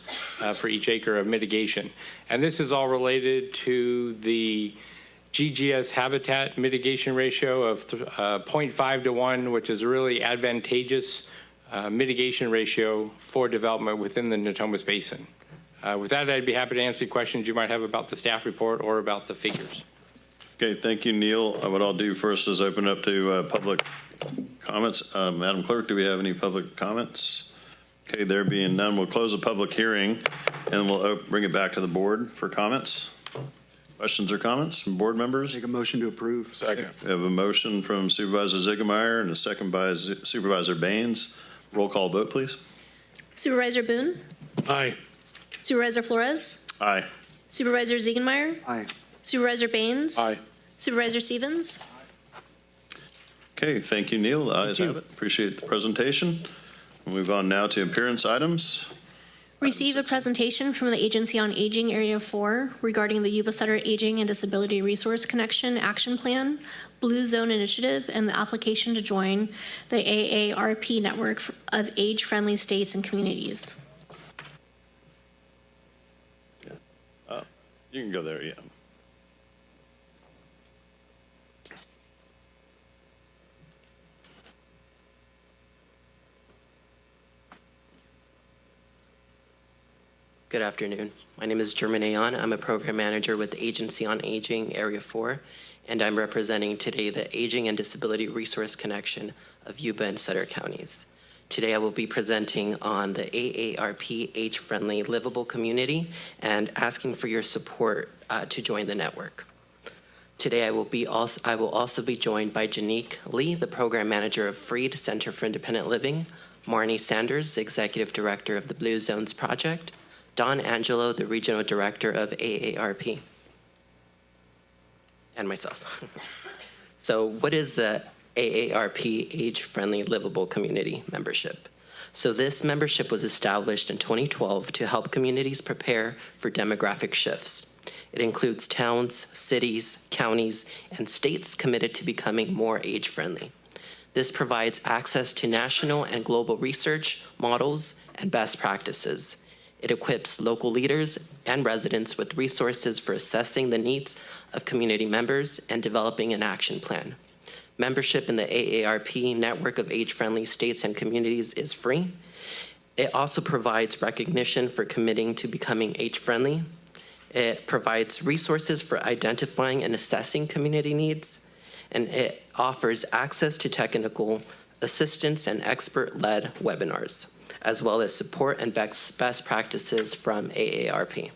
for each acre of mitigation. And this is all related to the GGS habitat mitigation ratio of 0.5 to 1, which is a really advantageous mitigation ratio for development within the Natomas Basin. With that, I'd be happy to answer questions you might have about the staff report or about the figures. Okay, thank you, Neil. What I'll do first is open up to public comments. Madam Clerk, do we have any public comments? Okay, there being none, we'll close the public hearing and we'll bring it back to the board for comments. Questions or comments from board members? Make a motion to approve. Second. We have a motion from Supervisor Ziegemeier and a second by Supervisor Baines. Roll call vote, please. Supervisor Boone? Aye. Supervisor Flores? Aye. Supervisor Ziegenmeier? Aye. Supervisor Baines? Aye. Supervisor Stevens? Okay, thank you, Neil. The ayes have it. Appreciate the presentation. We'll move on now to appearance items. Receive a presentation from the Agency on Aging Area 4 regarding the Yuba-Sutter Aging and Disability Resource Connection Action Plan, Blue Zone Initiative, and the application to join the AARP network of age-friendly states and communities. You can go there, yeah. Good afternoon. My name is German Aon. I'm a program manager with the Agency on Aging Area 4, and I'm representing today the Aging and Disability Resource Connection of Yuba and Sutter counties. Today I will be presenting on the AARP Age-Friendly Livable Community and asking for your support to join the network. Today I will also be joined by Janique Lee, the program manager of Freed Center for Independent Living, Marnie Sanders, executive director of the Blue Zones Project, Don Angelo, the regional director of AARP, and myself. So what is the AARP Age-Friendly Livable Community membership? So this membership was established in 2012 to help communities prepare for demographic shifts. It includes towns, cities, counties, and states committed to becoming more age-friendly. This provides access to national and global research, models, and best practices. It equips local leaders and residents with resources for assessing the needs of community members and developing an action plan. Membership in the AARP network of age-friendly states and communities is free. It also provides recognition for committing to becoming age-friendly. It provides resources for identifying and assessing community needs, and it offers access to technical assistance and expert-led webinars, as well as support and best practices from AARP.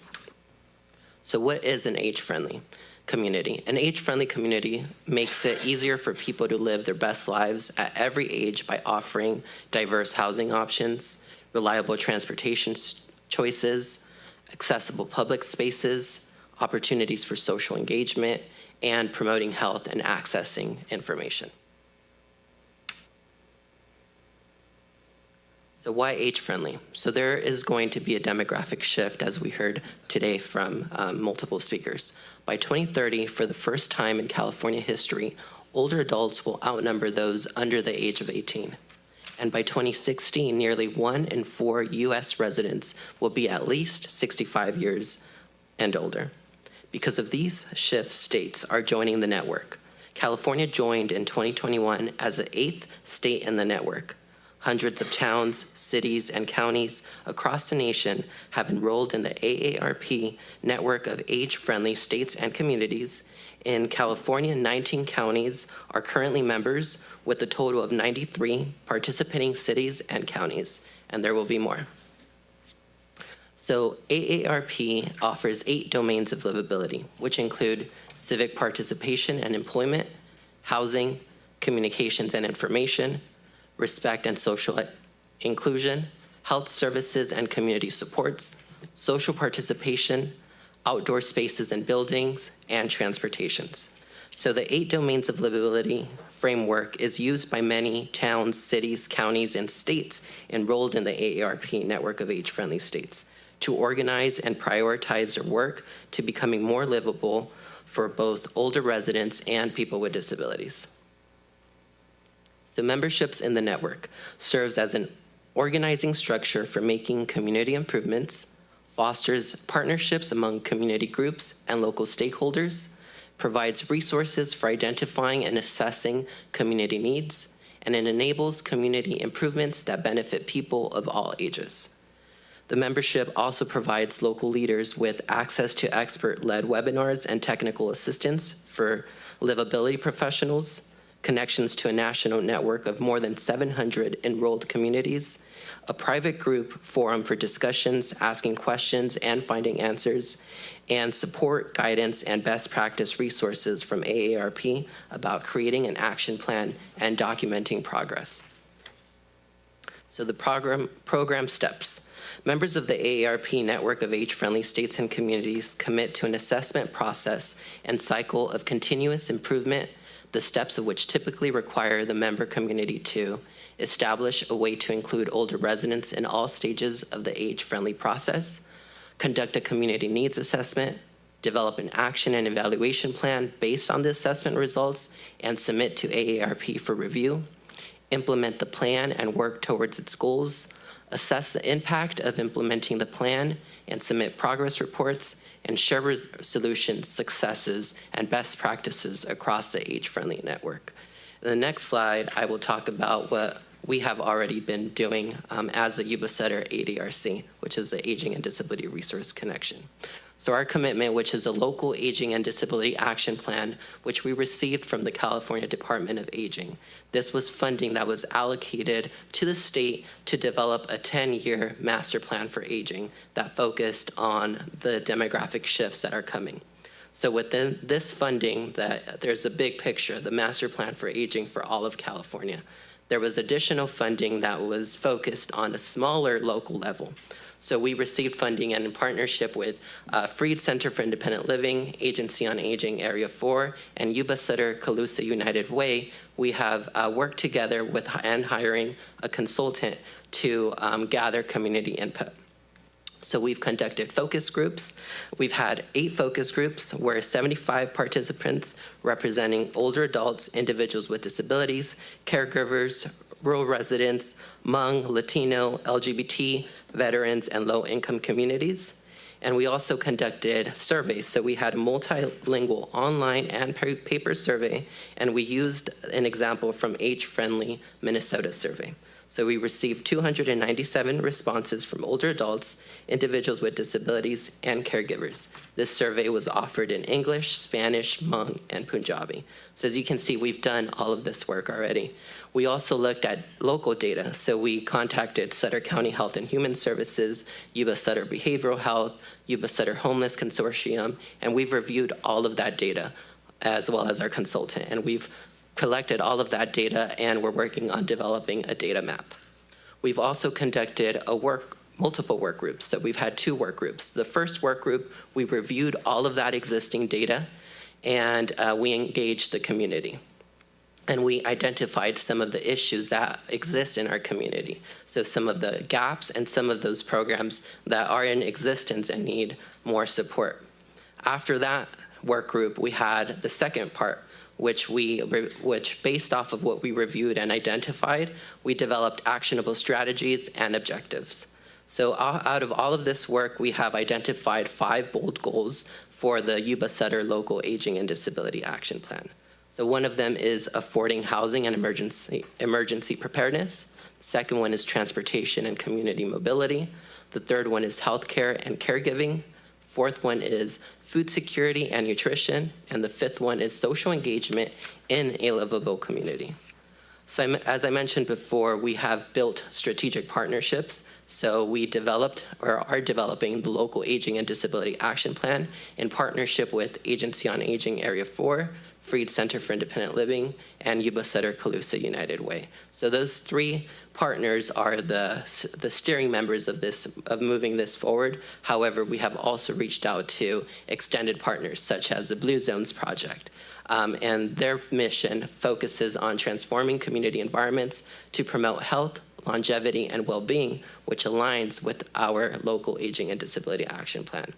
So what is an age-friendly community? An age-friendly community makes it easier for people to live their best lives at every age by offering diverse housing options, reliable transportation choices, accessible public spaces, opportunities for social engagement, and promoting health and accessing information. So why age-friendly? So there is going to be a demographic shift, as we heard today from multiple speakers. By 2030, for the first time in California history, older adults will outnumber those under the age of 18. And by 2016, nearly 1 in 4 US residents will be at least 65 years and older. Because of these shifts, states are joining the network. California joined in 2021 as the 8th state in the network. Hundreds of towns, cities, and counties across the nation have enrolled in the AARP network of age-friendly states and communities. In California, 19 counties are currently members, with a total of 93 participating cities and counties, and there will be more. So AARP offers 8 domains of livability, which include civic participation and employment, housing, communications and information, respect and social inclusion, health services and community supports, social participation, outdoor spaces and buildings, and transportations. So the 8 domains of livability framework is used by many towns, cities, counties, and states enrolled in the AARP network of age-friendly states to organize and prioritize their work to becoming more livable for both older residents and people with disabilities. So memberships in the network serves as an organizing structure for making community improvements, fosters partnerships among community groups and local stakeholders, provides resources for identifying and assessing community needs, and it enables community improvements that benefit people of all ages. The membership also provides local leaders with access to expert-led webinars and technical assistance for livability professionals, connections to a national network of more than 700 enrolled communities, a private group forum for discussions, asking questions, and finding answers, and support, guidance, and best practice resources from AARP about creating an action plan and documenting progress. So the program steps. Members of the AARP network of age-friendly states and communities commit to an assessment process and cycle of continuous improvement, the steps of which typically require the member community to establish a way to include older residents in all stages of the age-friendly process, conduct a community needs assessment, develop an action and evaluation plan based on the assessment results, and submit to AARP for review, implement the plan and work towards its goals, assess the impact of implementing the plan and submit progress reports, and share solutions, successes, and best practices across the age-friendly network. In the next slide, I will talk about what we have already been doing as the Yuba-Sutter ADRC, which is the Aging and Disability Resource Connection. So our commitment, which is a local aging and disability action plan, which we received from the California Department of Aging. This was funding that was allocated to the state to develop a 10-year master plan for aging that focused on the demographic shifts that are coming. So within this funding, there's a big picture, the master plan for aging for all of California. There was additional funding that was focused on a smaller local level. So we received funding and in partnership with Freed Center for Independent Living, Agency on Aging Area 4, and Yuba-Sutter Calusa United Way. We have worked together with and hiring a consultant to gather community input. So we've conducted focus groups. We've had 8 focus groups where 75 participants representing older adults, individuals with disabilities, caregivers, rural residents, Hmong, Latino, LGBT, veterans, and low-income communities. And we also conducted surveys. So we had a multilingual online and paper survey, and we used an example from Age Friendly Minnesota survey. So we received 297 responses from older adults, individuals with disabilities, and caregivers. This survey was offered in English, Spanish, Hmong, and Punjabi. So as you can see, we've done all of this work already. We also looked at local data. So we contacted Sutter County Health and Human Services, Yuba-Sutter Behavioral Health, Yuba-Sutter Homeless Consortium, and we've reviewed all of that data as well as our consultant. And we've collected all of that data, and we're working on developing a data map. We've also conducted multiple work groups. So we've had 2 work groups. The first work group, we reviewed all of that existing data, and we engaged the community. And we identified some of the issues that exist in our community. So some of the gaps and some of those programs that are in existence and need more support. After that work group, we had the second part, which based off of what we reviewed and identified, we developed actionable strategies and objectives. So out of all of this work, we have identified 5 bold goals for the Yuba-Sutter Local Aging and Disability Action Plan. So one of them is affording housing and emergency preparedness. The second one is transportation and community mobility. The third one is healthcare and caregiving. Fourth one is food security and nutrition. And the fifth one is social engagement in a livable community. So as I mentioned before, we have built strategic partnerships. So we developed or are developing the Local Aging and Disability Action Plan in partnership with Agency on Aging Area 4, Freed Center for Independent Living, and Yuba-Sutter Calusa United Way. So those 3 partners are the steering members of moving this forward. However, we have also reached out to extended partners such as the Blue Zones Project. And their mission focuses on transforming community environments to promote health, longevity, and well-being, which aligns with our Local Aging and Disability Action Plan.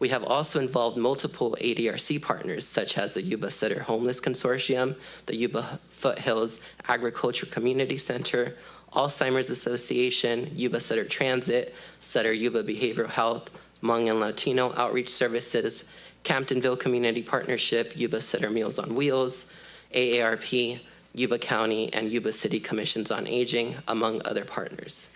We have also involved multiple ADRC partners, such as the Yuba-Sutter Homeless Consortium, the Yuba Foothills Agriculture Community Center, Alzheimer's Association, Yuba-Sutter Transit, Sutter Yuba Behavioral Health, Hmong and Latino Outreach Services, Camptonville Community Partnership, Yuba-Sutter Meals on Wheels, AARP, Yuba County, and Yuba City Commissions on Aging, among other partners.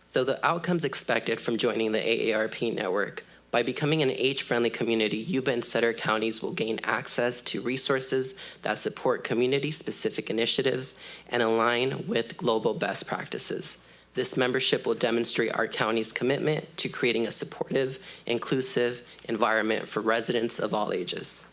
So the outcomes expected from joining the AARP network: by becoming an age-friendly community, Yuba and Sutter counties will gain access to resources that support community-specific initiatives and align with global best practices. This membership will demonstrate our county's commitment to creating a supportive, inclusive environment for residents of all ages.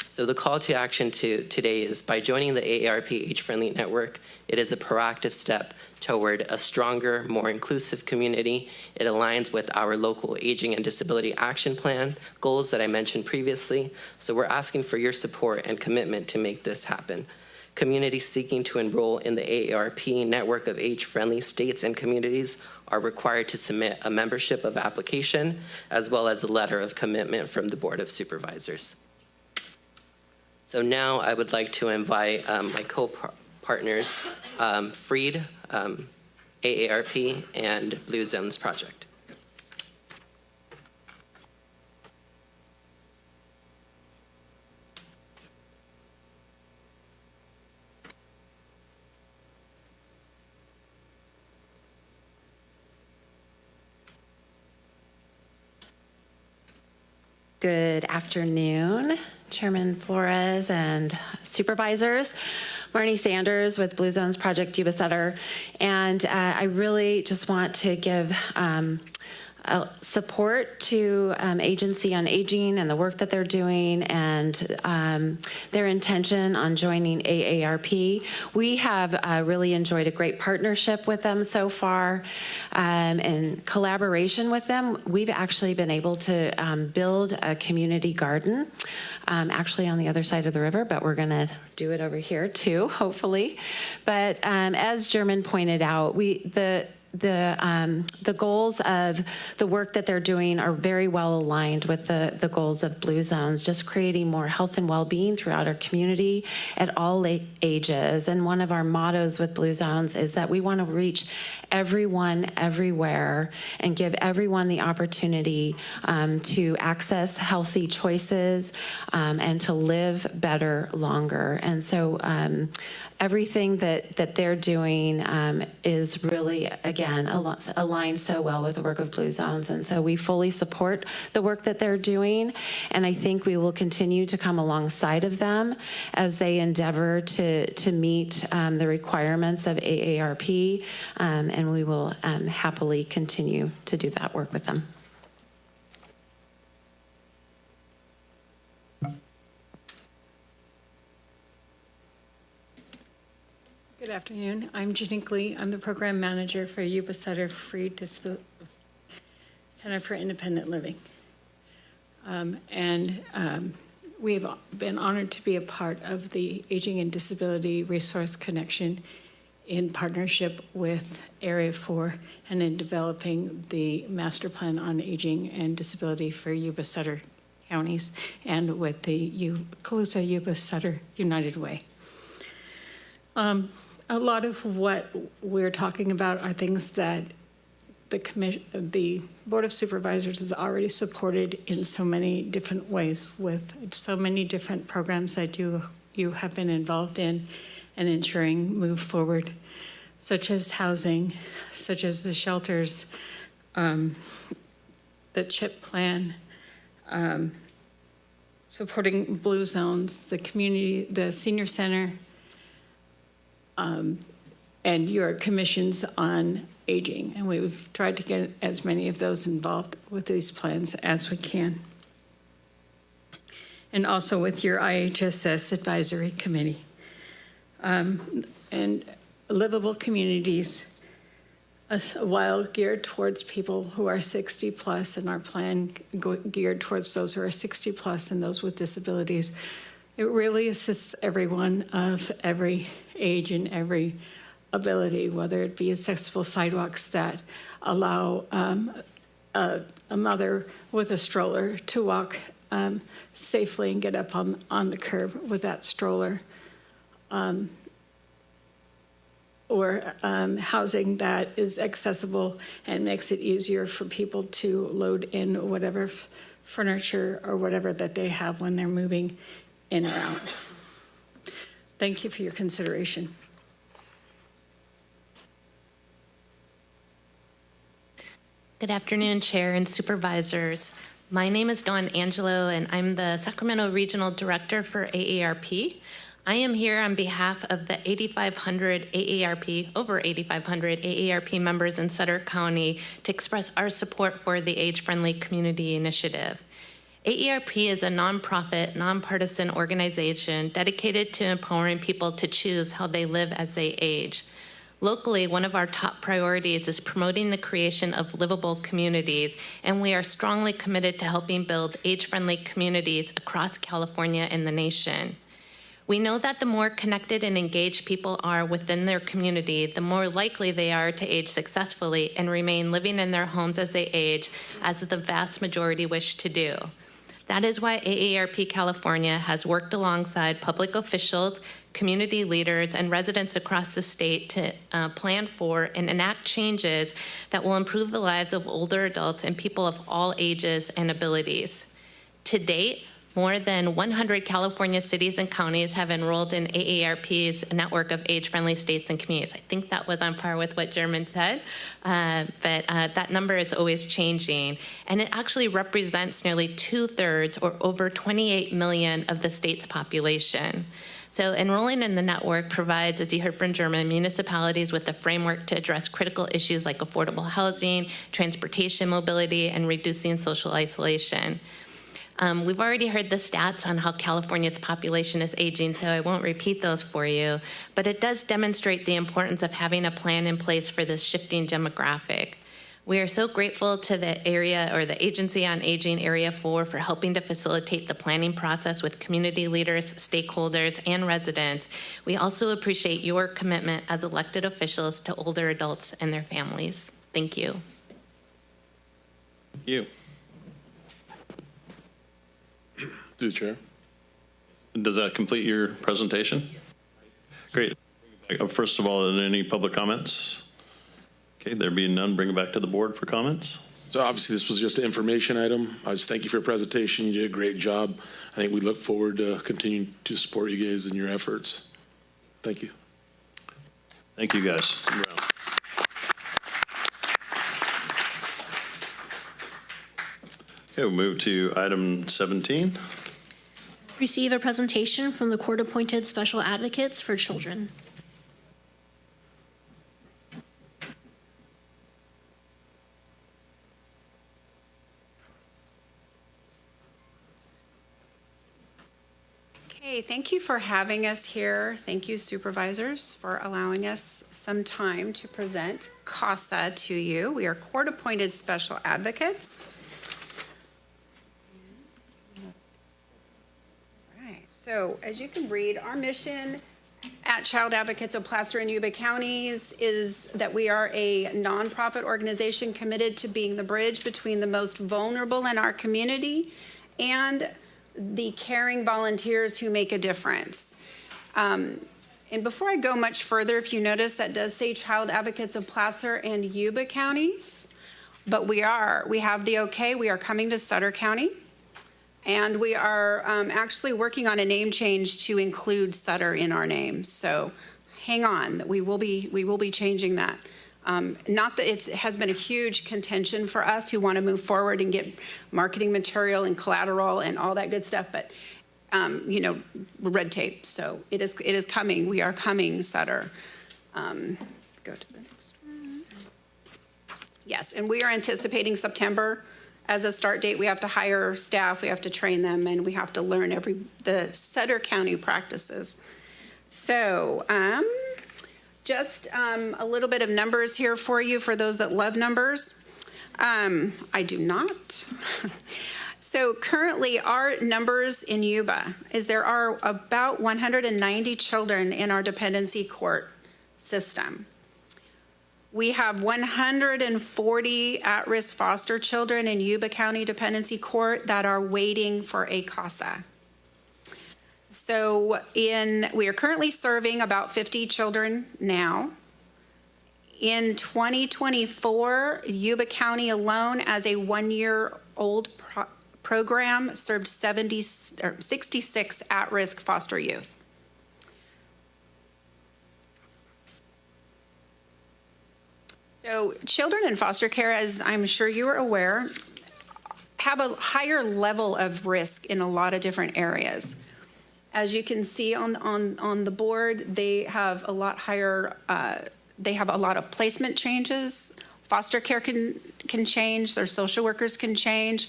So the call to action today is, by joining the AARP Age-Friendly Network, it is a proactive step toward a stronger, more inclusive community. It aligns with our Local Aging and Disability Action Plan goals that I mentioned previously. So we're asking for your support and commitment to make this happen. Communities seeking to enroll in the AARP network of age-friendly states and communities are required to submit a membership of application, as well as a letter of commitment from the Board of Supervisors. So now I would like to invite my co-partners, Freed, AARP, and Blue Zones Project. Good afternoon, Chairman Flores and supervisors. Marnie Sanders with Blue Zones Project Yuba-Sutter, and I really just want to give support to Agency on Aging and the work that they're doing, and their intention on joining AARP. We have really enjoyed a great partnership with them so far, and collaboration with them. We've actually been able to build a community garden, actually on the other side of the river, but we're gonna do it over here too, hopefully. But as German pointed out, the goals of the work that they're doing are very well aligned with the goals of Blue Zones, just creating more health and well-being throughout our community at all ages. And one of our mottos with Blue Zones is that we want to reach everyone, everywhere, and give everyone the opportunity to access healthy choices and to live better longer. And so everything that they're doing is really, again, aligned so well with the work of Blue Zones. And so we fully support the work that they're doing. And I think we will continue to come alongside of them as they endeavor to meet the requirements of AARP. And we will happily continue to do that work with them. Good afternoon. I'm Janique Lee. I'm the program manager for Yuba-Sutter Free Center for Independent Living. We've been honored to be a part of the Aging and Disability Resource Connection in partnership with Area 4 and in developing the Master Plan on Aging and Disability for Yuba-Sutter counties and with the Calusa Yuba-Sutter United Way. A lot of what we're talking about are things that the Board of Supervisors has already supported in so many different ways with so many different programs that you have been involved in and ensuring move forward, such as housing, such as the shelters, the CHIP plan, supporting Blue Zones, the community, the senior center, and your commissions on aging. And we've tried to get as many of those involved with these plans as we can. And also with your IHSS Advisory Committee. And livable communities, while geared towards people who are 60 plus, and our plan geared towards those who are 60 plus and those with disabilities, it really assists everyone of every age and every ability, whether it be accessible sidewalks that allow a mother with a stroller to walk safely and get up on the curb with that stroller, or housing that is accessible and makes it easier for people to load in whatever furniture or whatever that they have when they're moving in or out. Thank you for your consideration. Good afternoon, Chair and Supervisors. My name is Dawn Angelo, and I'm the Sacramento Regional Director for AARP. I am here on behalf of the 8,500 AARP, over 8,500 AARP members in Sutter County to express our support for the Age-Friendly Community Initiative. AARP is a nonprofit, nonpartisan organization dedicated to empowering people to choose how they live as they age. Locally, one of our top priorities is promoting the creation of livable communities, and we are strongly committed to helping build age-friendly communities across California and the nation. We know that the more connected and engaged people are within their community, the more likely they are to age successfully and remain living in their homes as they age, as the vast majority wish to do. That is why AARP California has worked alongside public officials, community leaders, and residents across the state to plan for and enact changes that will improve the lives of older adults and people of all ages and abilities. To date, more than 100 California cities and counties have enrolled in AARP's network of age-friendly states and communities. I think that was on par with what German said, but that number is always changing. And it actually represents nearly 2/3 or over 28 million of the state's population. So enrolling in the network provides, as you heard from German, municipalities with a framework to address critical issues like affordable housing, transportation mobility, and reducing social isolation. We've already heard the stats on how California's population is aging, so I won't repeat those for you, but it does demonstrate the importance of having a plan in place for this shifting demographic. We are so grateful to the area or the Agency on Aging Area 4 for helping to facilitate the planning process with community leaders, stakeholders, and residents. We also appreciate your commitment as elected officials to older adults and their families. Thank you. You. Through the chair. Does that complete your presentation? Great. First of all, are there any public comments? Okay, there being none, bring it back to the board for comments. So obviously this was just an information item. I just thank you for your presentation. You did a great job. I think we look forward to continuing to support you guys in your efforts. Thank you. Thank you, guys. Okay, we'll move to item 17. Receive a presentation from the court-appointed special advocates for children. Okay, thank you for having us here. Thank you, supervisors, for allowing us some time to present CASA to you. We are court-appointed special advocates. All right, so as you can read, our mission at Child Advocates of Placer and Yuba Counties is that we are a nonprofit organization committed to being the bridge between the most vulnerable in our community and the caring volunteers who make a difference. And before I go much further, if you notice, that does say Child Advocates of Placer and Yuba Counties, but we have the okay, we are coming to Sutter County, and we are actually working on a name change to include Sutter in our name. So hang on, we will be changing that. Not that it has been a huge contention for us who want to move forward and get marketing material and collateral and all that good stuff, but you know, red tape. So it is coming. We are coming, Sutter. Go to the next one. Yes, and we are anticipating September as a start date. We have to hire staff, we have to train them, and we have to learn the Sutter County practices. So, just a little bit of numbers here for you, for those that love numbers. I do not. So currently our numbers in Yuba is there are about 190 children in our dependency court system. We have 140 at-risk foster children in Yuba County Dependency Court that are waiting for a CASA. So we are currently serving about 50 children now. In 2024, Yuba County alone, as a one-year-old program, served 66 at-risk foster youth. So children in foster care, as I'm sure you are aware, have a higher level of risk in a lot of different areas. As you can see on the board, they have a lot higher, they have a lot of placement changes. Foster care can change, their social workers can change.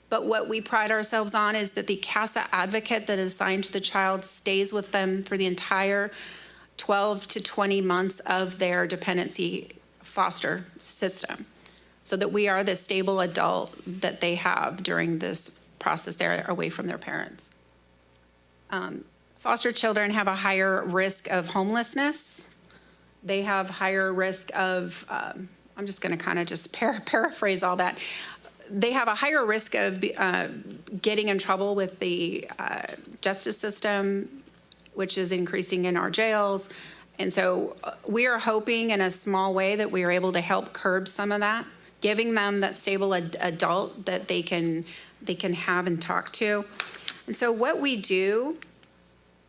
But what we pride ourselves on is that the CASA advocate that is assigned to the child stays with them for the entire 12 to 20 months of their dependency foster system, so that we are the stable adult that they have during this process they're away from their parents. Foster children have a higher risk of homelessness. They have higher risk of, I'm just going to kind of just paraphrase all that. They have a higher risk of getting in trouble with the justice system, which is increasing in our jails. And so we are hoping in a small way that we are able to help curb some of that, giving them that stable adult that they can have and talk to. And so what we do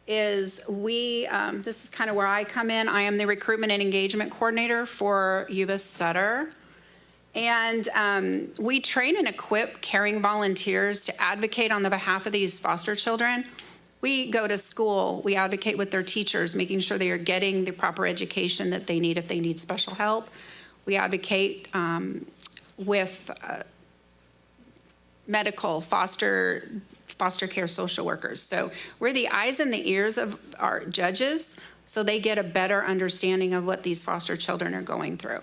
is this is kind of where I come in. I am the recruitment and engagement coordinator for Yuba-Sutter. And we train and equip caring volunteers to advocate on the behalf of these foster children. We go to school, we advocate with their teachers, making sure they are getting the proper education that they need if they need special help. We advocate with medical, foster care social workers. So we're the eyes and the ears of our judges, so they get a better understanding of what these foster children are going through.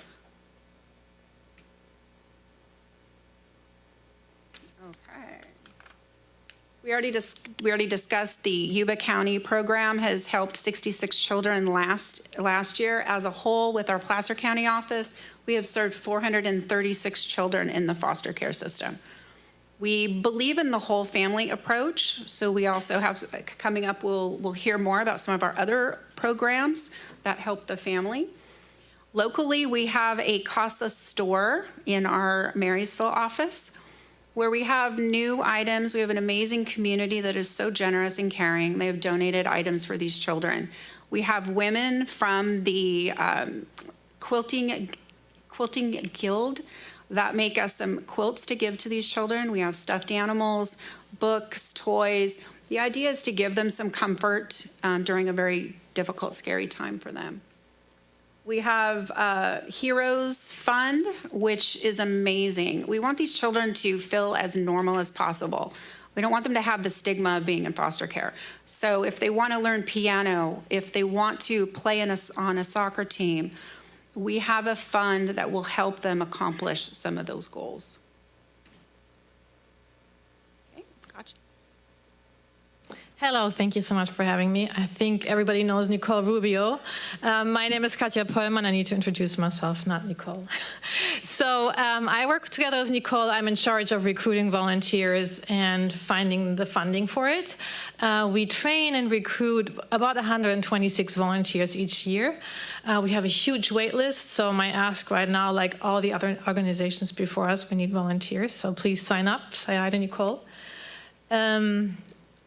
We already discussed the Yuba County program has helped 66 children last year. As a whole, with our Placer County office, we have served 436 children in the foster care system. We believe in the whole family approach, so we also have, coming up, we'll hear more about some of our other programs that help the family. Locally, we have a CASA store in our Marysville office, where we have new items. We have an amazing community that is so generous and caring. They have donated items for these children. We have women from the quilting guild that make us some quilts to give to these children. We have stuffed animals, books, toys. The idea is to give them some comfort during a very difficult, scary time for them. We have Heroes Fund, which is amazing. We want these children to feel as normal as possible. We don't want them to have the stigma of being in foster care. So if they want to learn piano, if they want to play on a soccer team, we have a fund that will help them accomplish some of those goals. Hello, thank you so much for having me. I think everybody knows Nicole Rubio. My name is Katja Pollmann. I need to introduce myself, not Nicole. So I work together with Nicole. I'm in charge of recruiting volunteers and finding the funding for it. We train and recruit about 126 volunteers each year. We have a huge wait list, so my ask right now, like all the other organizations before us, we need volunteers. So please sign up, say hi to Nicole.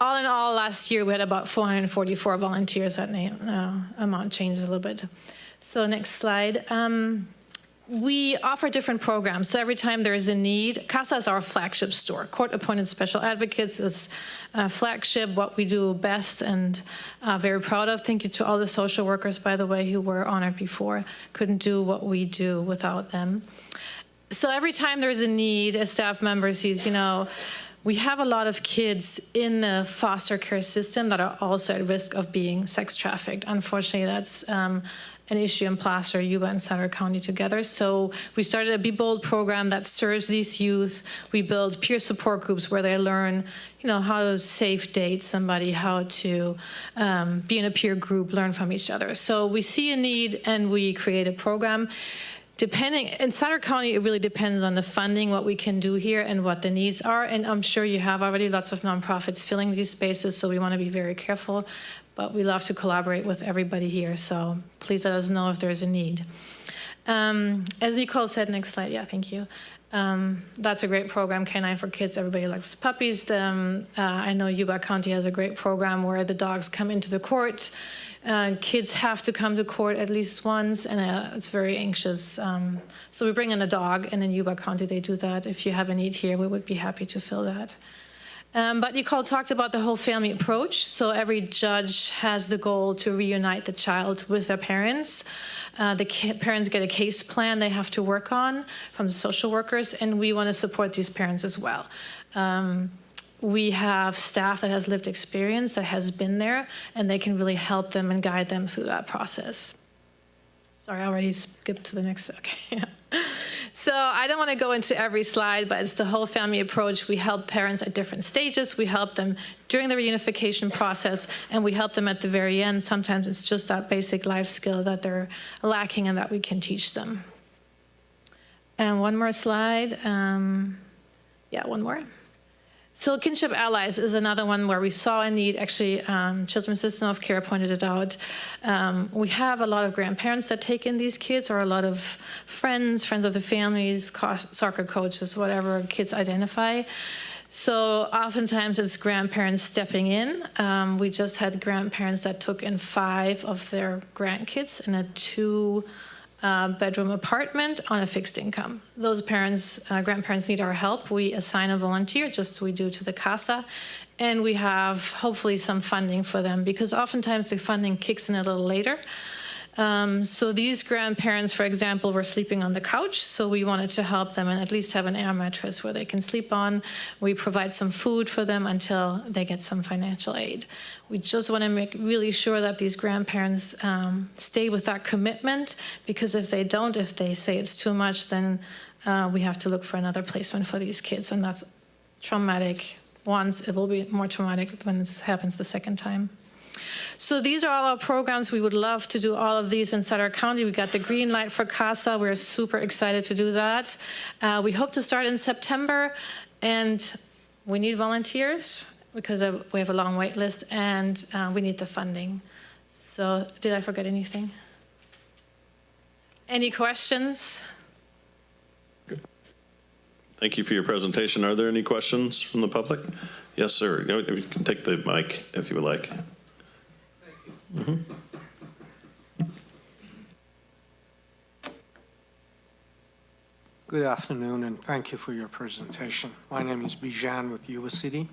All in all, last year we had about 444 volunteers. That amount changed a little bit. So next slide. We offer different programs. So every time there is a need, CASA is our flagship store. Court-appointed special advocates is a flagship, what we do best and very proud of. Thank you to all the social workers, by the way, who were honored before. Couldn't do what we do without them. So every time there's a need, a staff member sees, we have a lot of kids in the foster care system that are also at risk of being sex trafficked. Unfortunately, that's an issue in Placer, Yuba, and Sutter County together. So we started a Be Bold program that serves these youth. We build peer support groups where they learn, how to safe date somebody, how to be in a peer group, learn from each other. So we see a need and we create a program. In Sutter County, it really depends on the funding, what we can do here and what the needs are. And I'm sure you have already lots of nonprofits filling these spaces, so we want to be very careful. But we love to collaborate with everybody here, so please let us know if there's a need. As Nicole said, next slide, yeah, thank you. That's a great program, K9 for Kids. Everybody likes puppies. I know Yuba County has a great program where the dogs come into the court. Kids have to come to court at least once, and it's very anxious. So we bring in a dog, and in Yuba County they do that. If you have a need here, we would be happy to fill that. But Nicole talked about the whole family approach. So every judge has the goal to reunite the child with their parents. The parents get a case plan they have to work on from the social workers, and we want to support these parents as well. We have staff that has lived experience, that has been there, and they can really help them and guide them through that process. Sorry, I already skipped to the next, okay. So I don't want to go into every slide, but it's the whole family approach. We help parents at different stages. We help them during the reunification process, and we help them at the very end. Sometimes it's just that basic life skill that they're lacking and that we can teach them. And one more slide. Yeah, one more. So Kinship Allies is another one where we saw a need. Actually, Children's System of Care pointed it out. We have a lot of grandparents that take in these kids, or a lot of friends of the families, soccer coaches, whatever kids identify. So oftentimes it's grandparents stepping in. We just had grandparents that took in 5 of their grandkids in a 2-bedroom apartment on a fixed income. Those grandparents need our help. We assign a volunteer, just as we do to the CASA, and we have hopefully some funding for them, because oftentimes the funding kicks in a little later. So these grandparents, for example, were sleeping on the couch, so we wanted to help them and at least have an air mattress where they can sleep on. We provide some food for them until they get some financial aid. We just want to make really sure that these grandparents stay with that commitment, because if they don't, if they say it's too much, then we have to look for another placement for these kids, and that's traumatic once, it will be more traumatic when this happens the second time. So these are all our programs. We would love to do all of these in Sutter County. We got the green light for CASA. We're super excited to do that. We hope to start in September, and we need volunteers because we have a long wait list, and we need the funding. So did I forget anything? Any questions? Thank you for your presentation. Are there any questions from the public? Yes, sir. You can take the mic if you would like. Mhm. Good afternoon, and thank you for your presentation. My name is Bijan with Yuba City.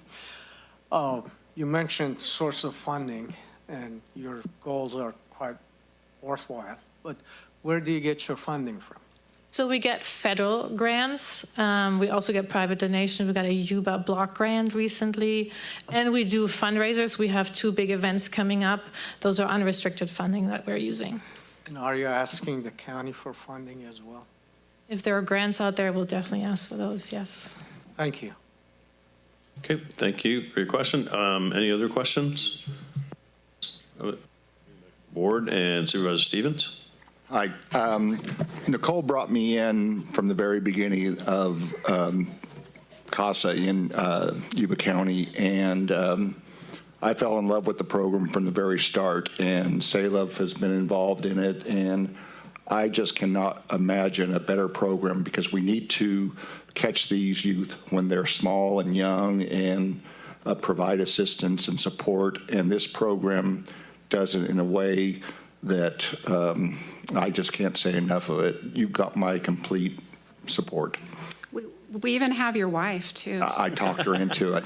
You mentioned source of funding, and your goals are quite worthwhile, but where do you get your funding from? So we get federal grants. We also get private donations. We got a Yuba block grant recently. And we do fundraisers. We have 2 big events coming up. Those are unrestricted funding that we're using. And are you asking the county for funding as well? If there are grants out there, we'll definitely ask for those, yes. Thank you. Okay, thank you for your question. Any other questions? Board and Supervisor Stevens? Hi. Nicole brought me in from the very beginning of CASA in Yuba County, and I fell in love with the program from the very start, and Salem has been involved in it, and I just cannot imagine a better program because we need to catch these youth when they're small and young and provide assistance and support, and this program does it in a way that I just can't say enough of it. You've got my complete support. We even have your wife, too. I talked her into it.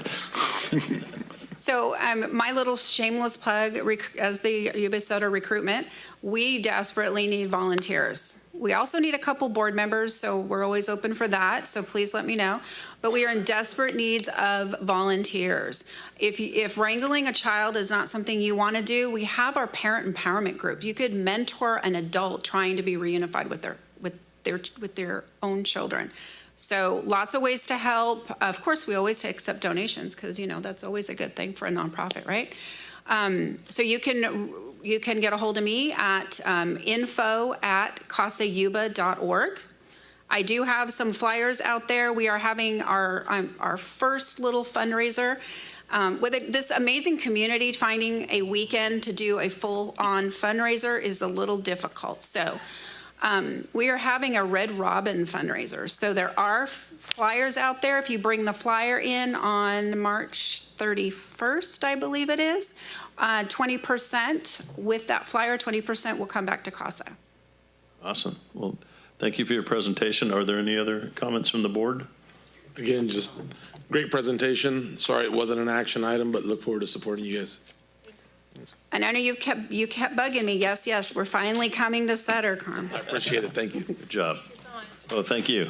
So my little shameless plug, as the Yuba-Sutter recruitment, we desperately need volunteers. We also need a couple board members, so we're always open for that, so please let me know. But we are in desperate needs of volunteers. If wrangling a child is not something you want to do, we have our parent empowerment group. You could mentor an adult trying to be reunified with their own children. So lots of ways to help. Of course, we always accept donations because, that's always a good thing for a nonprofit, right? So you can get a hold of me at info@casayuba.org. I do have some flyers out there. We are having our first little fundraiser. With this amazing community, finding a weekend to do a full-on fundraiser is a little difficult. So we are having a Red Robin fundraiser. So there are flyers out there. If you bring the flyer in on March 31st, I believe it is, 20% with that flyer, 20% will come back to CASA. Awesome. Well, thank you for your presentation. Are there any other comments from the board? Again, just great presentation. Sorry it wasn't an action item, but look forward to supporting you guys. And I know you kept bugging me. Yes, we're finally coming to Sutter, Carm. I appreciate it. Thank you. Good job. Oh, thank you.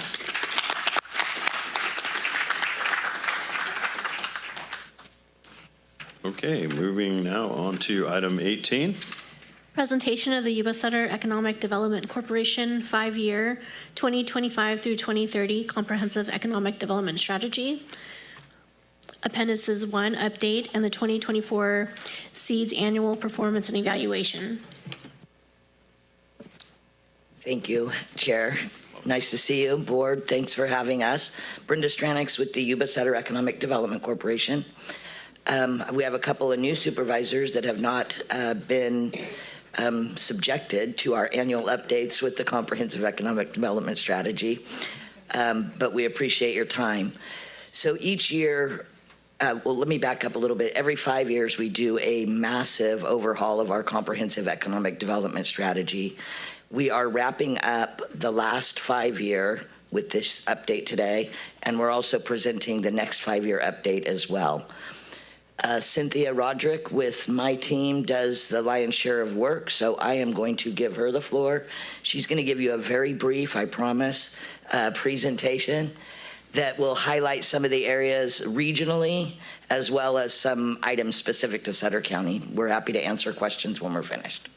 Okay, moving now on to item 18. Presentation of the Yuba-Sutter Economic Development Corporation 5-year 2025 through 2030 Comprehensive Economic Development Strategy. Appendices 1, update, and the 2024 SEEDS annual performance and evaluation. Thank you, Chair. Nice to see you, Board. Thanks for having us. Brenda Stranix with the Yuba-Sutter Economic Development Corporation. We have a couple of new supervisors that have not been subjected to our annual updates with the Comprehensive Economic Development Strategy, but we appreciate your time. So each year, well, let me back up a little bit. Every 5 years, we do a massive overhaul of our Comprehensive Economic Development Strategy. We are wrapping up the last 5-year with this update today, and we're also presenting the next 5-year update as well. Cynthia Roderick with my team does the lion's share of work, so I am going to give her the floor. She's going to give you a very brief, I promise, presentation that will highlight some of the areas regionally as well as some items specific to Sutter County. We're happy to answer questions when we're finished.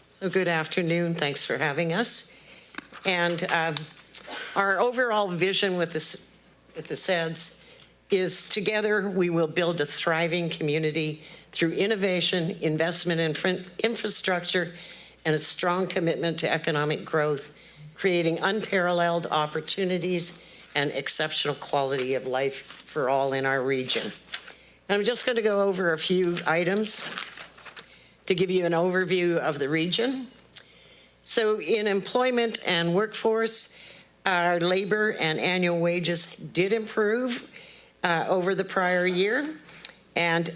So good afternoon. Thanks for having us. And our overall vision with the SEDS is together we will build a thriving community through innovation, investment in infrastructure, and a strong commitment to economic growth, creating unparalleled opportunities and exceptional quality of life for all in our region. I'm just going to go over a few items to give you an overview of the region. So in employment and workforce, our labor and annual wages did improve over the prior year. And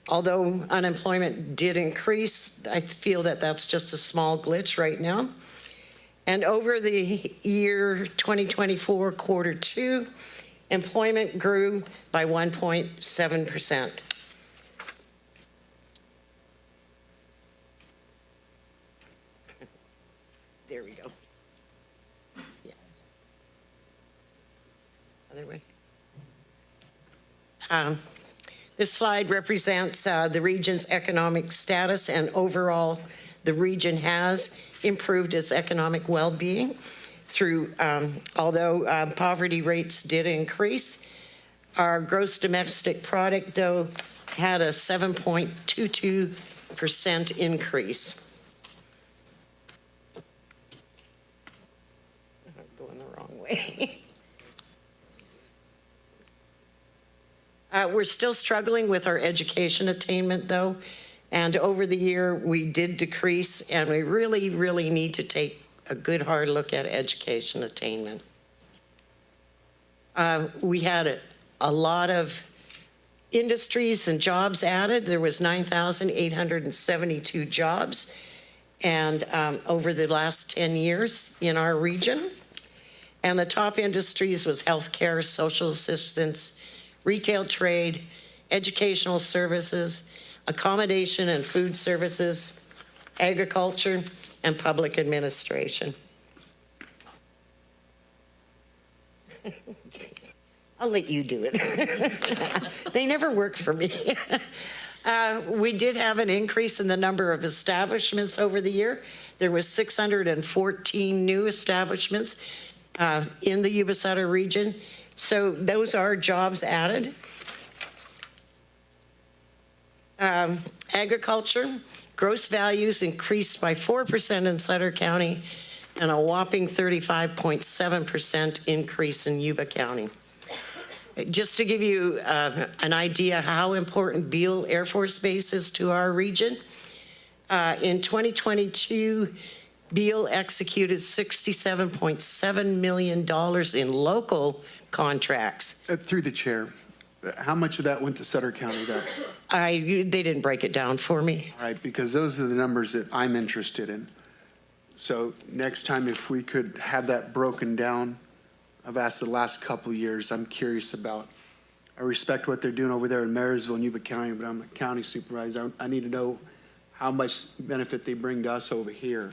although unemployment did increase, I feel that that's just a small glitch right now. And over the year 2024, quarter two, employment grew by 1.7%. There we go. Yeah. Other way. This slide represents the region's economic status, and overall, the region has improved its economic well-being through, although poverty rates did increase. Our gross domestic product, though, had a 7.22% increase. I'm going the wrong way. We're still struggling with our education attainment, though, and over the year we did decrease, and we really, really need to take a good hard look at education attainment. We had a lot of industries and jobs added. There was 9,872 jobs and over the last 10 years in our region. And the top industries was healthcare, social assistance, retail trade, educational services, accommodation and food services, agriculture, and public administration. I'll let you do it. They never work for me. We did have an increase in the number of establishments over the year. There was 614 new establishments in the Yuba-Sutter region. So those are jobs added. Agriculture, gross values increased by 4% in Sutter County and a whopping 35.7% increase in Yuba County. Just to give you an idea how important Beale Air Force Base is to our region, in 2022, Beale executed $67.7 million in local contracts. Through the chair, how much of that went to Sutter County, though? They didn't break it down for me. All right, because those are the numbers that I'm interested in. So next time, if we could have that broken down, I've asked the last couple of years, I'm curious about. I respect what they're doing over there in Marysville and Yuba County, but I'm a county supervisor. I need to know how much benefit they bring to us over here.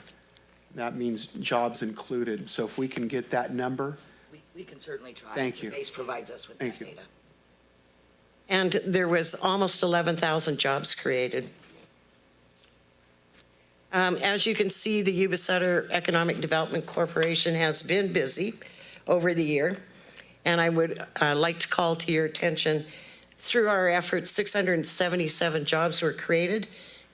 That means jobs included. So if we can get that number. We can certainly try. Thank you. The base provides us with that data. And there was almost 11,000 jobs created. As you can see, the Yuba-Sutter Economic Development Corporation has been busy over the year. And I would like to call to your attention, through our efforts, 677 jobs were created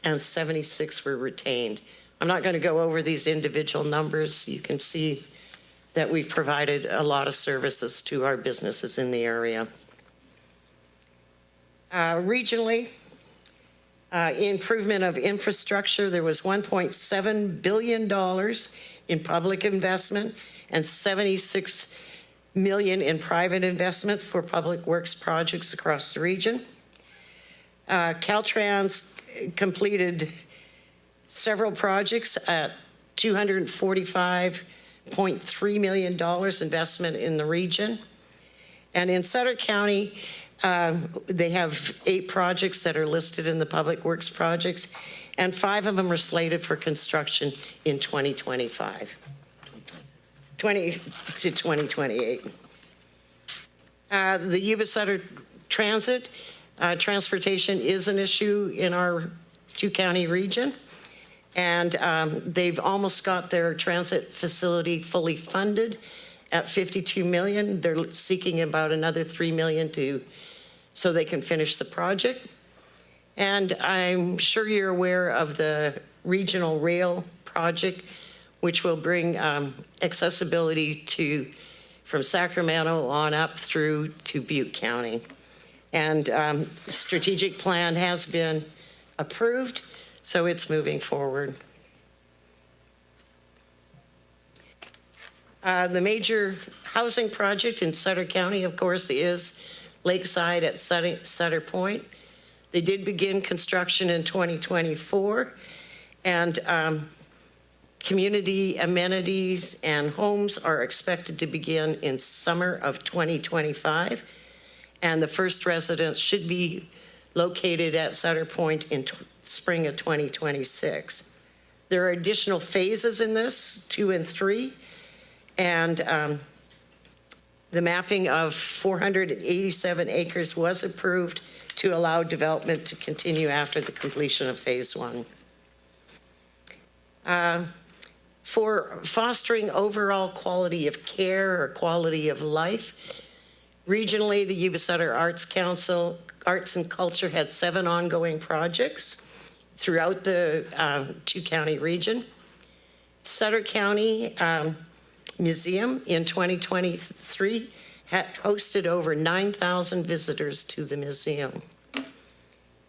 and 76 were retained. I'm not going to go over these individual numbers. You can see that we've provided a lot of services to our businesses in the area. Regionally, improvement of infrastructure, there was $1.7 billion in public investment and $76 million in private investment for public works projects across the region. Caltrans completed several projects at $245.3 million investment in the region. And in Sutter County, they have 8 projects that are listed in the public works projects, and 5 of them are slated for construction in 2025. 20 to 2028. The Yuba-Sutter Transit, transportation is an issue in our 2-county region, and they've almost got their transit facility fully funded at $52 million. They're seeking about another $3 million to so they can finish the project. And I'm sure you're aware of the regional rail project, which will bring accessibility from Sacramento on up through to Butte County. And the strategic plan has been approved, so it's moving forward. The major housing project in Sutter County, of course, is Lakeside at Sutter Point. They did begin construction in 2024, and community amenities and homes are expected to begin in summer of 2025, and the first residents should be located at Sutter Point in spring of 2026. There are additional phases in this, 2 and 3, and the mapping of 487 acres was approved to allow development to continue after the completion of phase 1. For fostering overall quality of care or quality of life, regionally, the Yuba-Sutter Arts Council, Arts and Culture had 7 ongoing projects throughout the 2-county region. Sutter County Museum in 2023 had hosted over 9,000 visitors to the museum.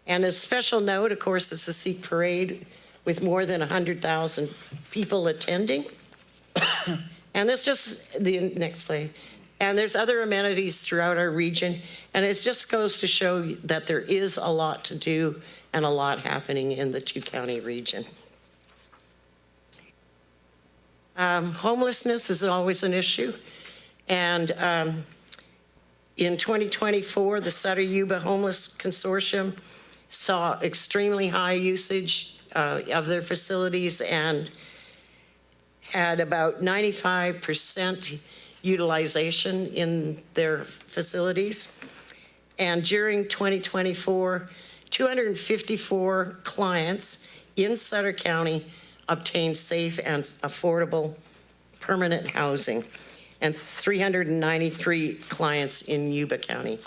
And a special note, of course, is the Sikh Parade with more than 100,000 people attending. And that's just the next slide. And there's other amenities throughout our region, and it just goes to show that there is a lot to do and a lot happening in the 2-county region. Homelessness is always an issue, and in 2024, the Sutter Yuba Homeless Consortium saw extremely high usage of their facilities and had about 95% utilization in their facilities. And during 2024, 254 clients in Sutter County obtained safe and affordable permanent housing, and 393 clients in Yuba County.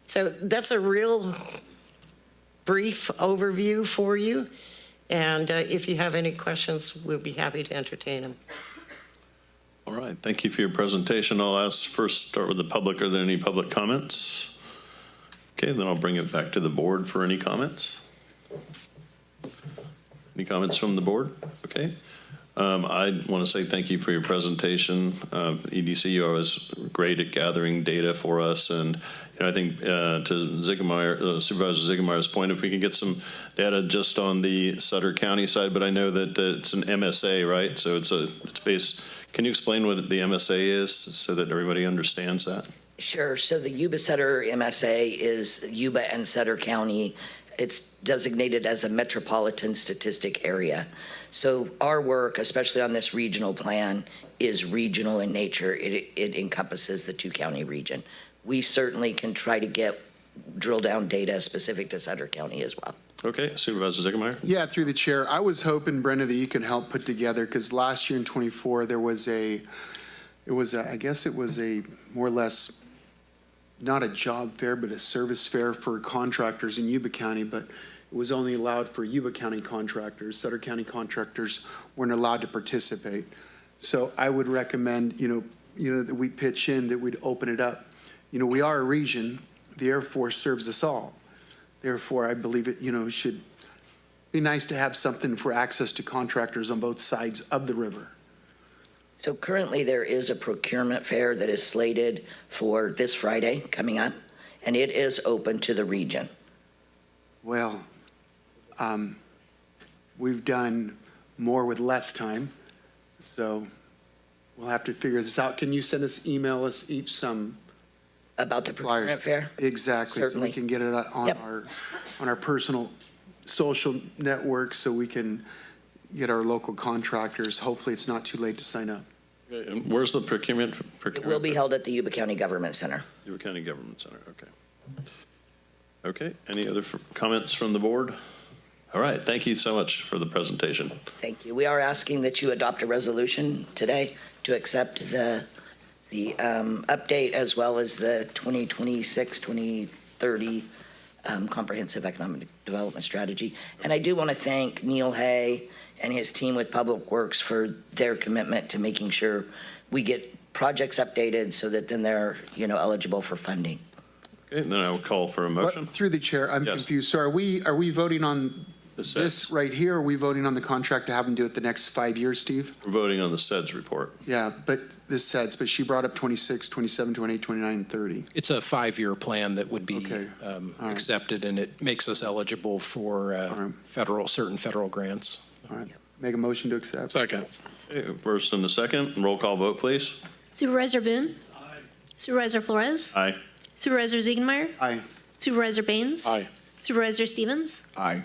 So that's a real brief overview for you. And if you have any questions, we'll be happy to entertain them. All right, thank you for your presentation. I'll start with the public. Are there any public comments? Okay, then I'll bring it back to the board for any comments. Any comments from the board? Okay. I want to say thank you for your presentation. EDC, you was great at gathering data for us. And I think to Supervisor Ziegemeyer's point, if we can get some data just on the Sutter County side, but I know that it's an MSA, right? So it's based. Can you explain what the MSA is so that everybody understands that? Sure. So the Yuba-Sutter MSA is Yuba and Sutter County. It's designated as a metropolitan statistic area. So our work, especially on this regional plan, is regional in nature. It encompasses the 2-county region. We certainly can try to drill down data specific to Sutter County as well. Okay, Supervisor Ziegemeyer. Yeah, through the chair. I was hoping, Brenda, that you could help put together, because last year in '24, there was I guess it was a more or less, not a job fair, but a service fair for contractors in Yuba County, but it was only allowed for Yuba County contractors. Sutter County contractors weren't allowed to participate. So I would recommend, that we pitch in, that we'd open it up. We are a region. The Air Force serves us all. Therefore, I believe it, should be nice to have something for access to contractors on both sides of the river. So currently there is a procurement fair that is slated for this Friday coming up, and it is open to the region. Well, we've done more with less time, so we'll have to figure this out. Can you email us each some about the procurement fair? Exactly. Certainly. So we can get it on our personal social networks, so we can get our local contractors. Hopefully it's not too late to sign up. Okay, and where's the procurement? It will be held at the Yuba County Government Center. Yuba County Government Center, okay. Okay, any other comments from the board? All right, thank you so much for the presentation. Thank you. We are asking that you adopt a resolution today to accept the the update as well as the 2026, 2030 Comprehensive Economic Development Strategy. And I do want to thank Neil Hay and his team with Public Works for their commitment to making sure we get projects updated so that then they're, eligible for funding. Okay, then I will call for a motion. Through the chair, I'm confused. So are we voting on this right here? Or are we voting on the contract to have them do it the next 5 years, Steve? We're voting on the SEDS report. Yeah, but but she brought up 26, 27, 28, 29, and 30. It's a 5-year plan that would be accepted, and it makes us eligible for certain federal grants. All right. Make a motion to accept. Second. Okay, first and the second. Roll call vote, please. Supervisor Boone? Aye. Supervisor Flores? Aye. Supervisor Ziegenmeier? Aye. Supervisor Baines? Aye. Supervisor Stevens? Aye.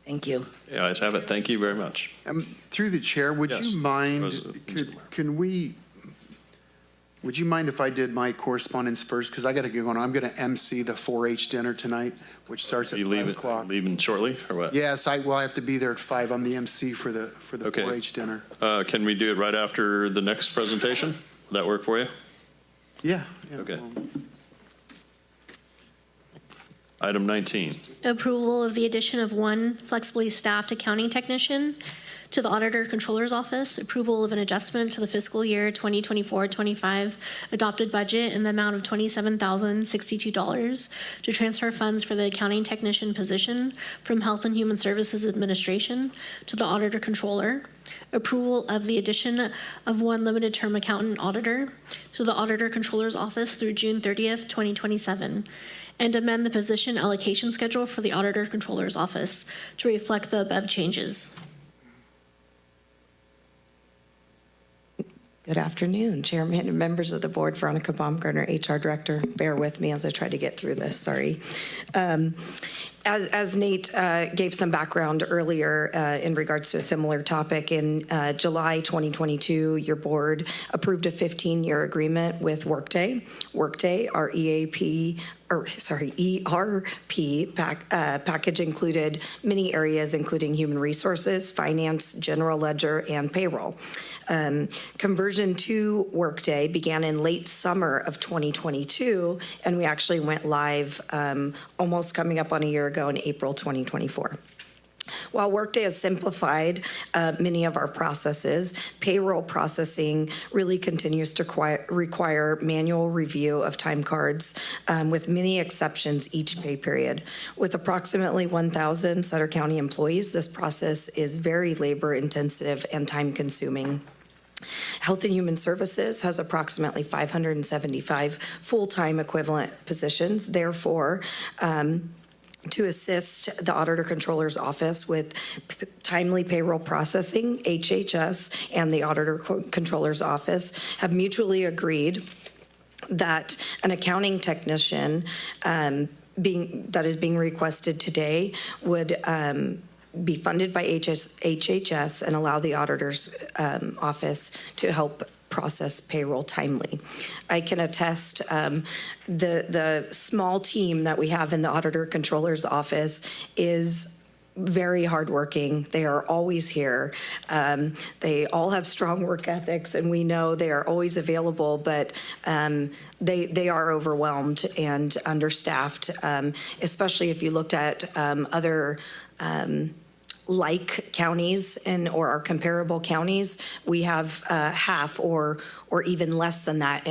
Thank you. Yeah, ayes have it. Thank you very much. Through the chair, would Yes, you mind, President would you mind if I did my correspondence first? Because I got to go on. I'm going to MC the 4-H dinner tonight, which starts at 5 o'clock. Leaving shortly, or what? Yes, I have to be there at 5. I'm the MC for the Okay. 4-H dinner. Can we do it right after the next presentation? Would that work for you? Yeah. Okay. Item 19. Approval of the addition of one flexibly staffed accounting technician to the Auditor Controller's Office. Approval of an adjustment to the fiscal year 2024-25 adopted budget in the amount of $27,062 to transfer funds for the accounting technician position from Health and Human Services Administration to the Auditor Controller. Approval of the addition of one limited term accountant auditor to the Auditor Controller's Office through June 30th, 2027. And amend the position allocation schedule for the Auditor Controller's Office to reflect the above changes. Good afternoon, Chairman and members of the board. Veronica Baumgartner, HR Director. Bear with me as I try to get through this, sorry. As Nate gave some background earlier in regards to a similar topic, in July 2022, your board approved a 15-year agreement with Workday. Workday, our ERP package included many areas, including human resources, finance, general ledger, and payroll. Conversion to Workday began in late summer of 2022, and we actually went live almost coming up on a year ago in April 2024. While Workday has simplified many of our processes, payroll processing really continues to require manual review of time cards with many exceptions each pay period. With approximately 1,000 Sutter County employees, this process is very labor intensive and time consuming. Health and Human Services has approximately 575 full-time equivalent positions. Therefore, to assist the Auditor Controller's Office with timely payroll processing, HHS and the Auditor Controller's Office have mutually agreed that an accounting technician that is being requested today would be funded by HHS and allow the Auditor's Office to help process payroll timely. I can attest the small team that we have in the Auditor Controller's Office is very hardworking. They are always here. They all have strong work ethics, and we know they are always available, but they are overwhelmed and understaffed, especially if you looked at other like counties or our comparable counties. We have half or even less than that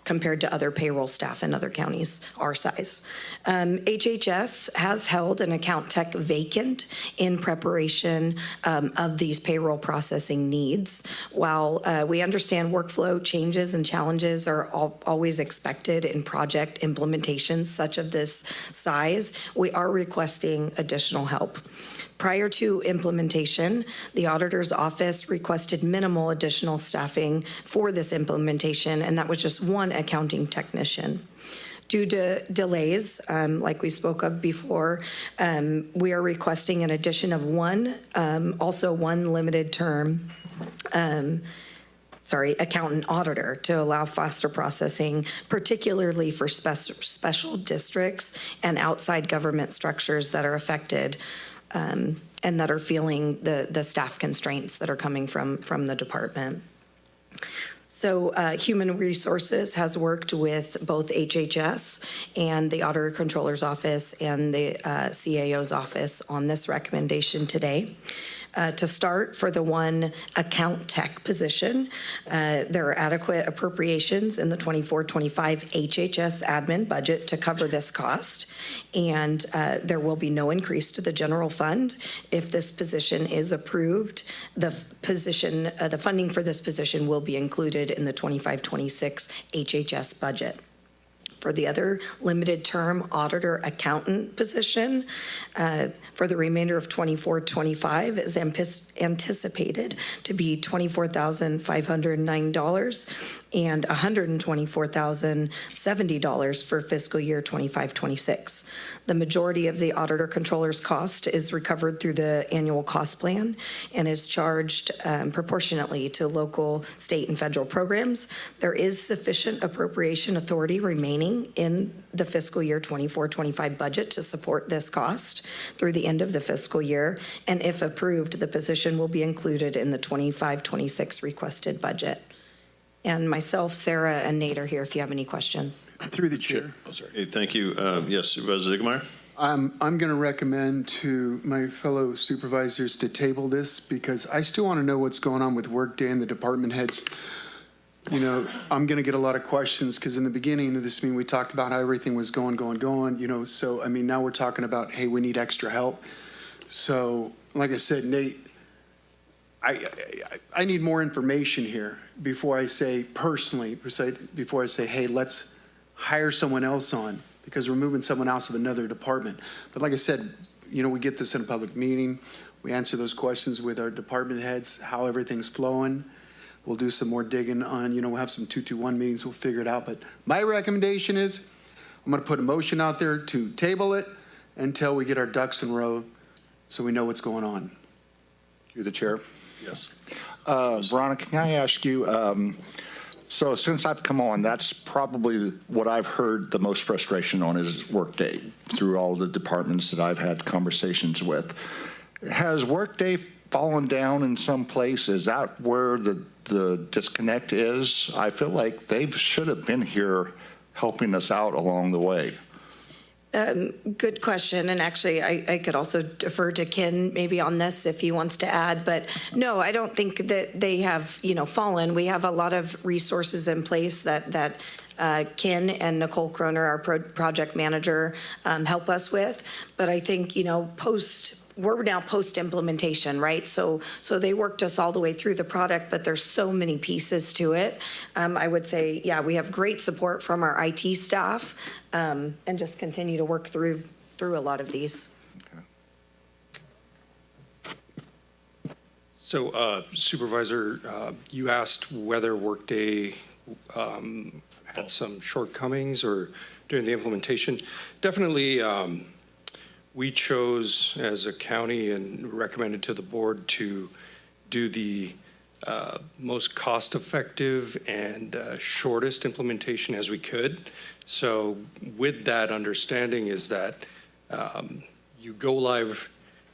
compared to other payroll staff in other counties our size. HHS has held an account tech vacant in preparation of these payroll processing needs. While we understand workflow changes and challenges are always expected in project implementations such of this size, we are requesting additional help. Prior to implementation, the Auditor's Office requested minimal additional staffing for this implementation, and that was just one accounting technician. Due to delays, like we spoke of before, we are requesting an addition of one limited term accountant auditor to allow faster processing, particularly for special districts and outside government structures that are affected and that are feeling the staff constraints that are coming from the department. So Human Resources has worked with both HHS and the Auditor Controller's Office and the CAO's office on this recommendation today. To start, for the one account tech position, there are adequate appropriations in the 24-25 HHS admin budget to cover this cost, and there will be no increase to the general fund. If this position is approved, the funding for this position will be included in the 25-26 HHS budget. For the other limited term auditor accountant position, for the remainder of 24-25 is anticipated to be $24,509 and $124,070 for fiscal year 25-26. The majority of the auditor controller's cost is recovered through the annual cost plan and is charged proportionately to local, state, and federal programs. There is sufficient appropriation authority remaining in the fiscal year 24-25 budget to support this cost through the end of the fiscal year, and if approved, the position will be included in the 25-26 requested budget. And myself, Sarah, and Nate are here if you have any questions. Through the chair. Hey, thank you. Yes, Supervisor Ziegemeier? I'm going to recommend to my fellow supervisors to table this because I still want to know what's going on with Workday and the department heads. You know, I'm going to get a lot of questions because in the beginning of this meeting, we talked about how everything was going, you know, so, I mean, now we're talking about, hey, we need extra help. So, like I said, Nate, I need more information here before I say personally, before I say, hey, let's hire someone else on because we're moving someone else of another department. But like I said, you know, we get this in a public meeting. We answer those questions with our department heads, how everything's flowing. We'll do some more digging on, you know, we'll have some 221 meetings, we'll figure it out. But my recommendation is I'm going to put a motion out there to table it until we get our ducks in a row so we know what's going on. Through the chair. Yes. Veronica, can I ask you, so since I've come on, that's probably what I've heard the most frustration on is Workday through all the departments that I've had conversations with. Has Workday fallen down in some place? Is that where the disconnect is? I feel like they should have been here helping us out along the way. Good question, and actually I could also defer to Ken maybe on this if he wants to add, but no, I don't think that they have, you know, fallen. We have a lot of resources in place that Ken and Nicole Kroner, our project manager, help us with, but I think, you know, we're now post-implementation, right? So they worked us all the way through the product, but there's so many pieces to it. I would say, yeah, we have great support from our IT staff and just continue to work through a lot of these. So Supervisor, you asked whether Workday had some shortcomings or during the implementation. Definitely, we chose as a county and recommended to the board to do the most cost-effective and shortest implementation as we could. So with that understanding is that you go live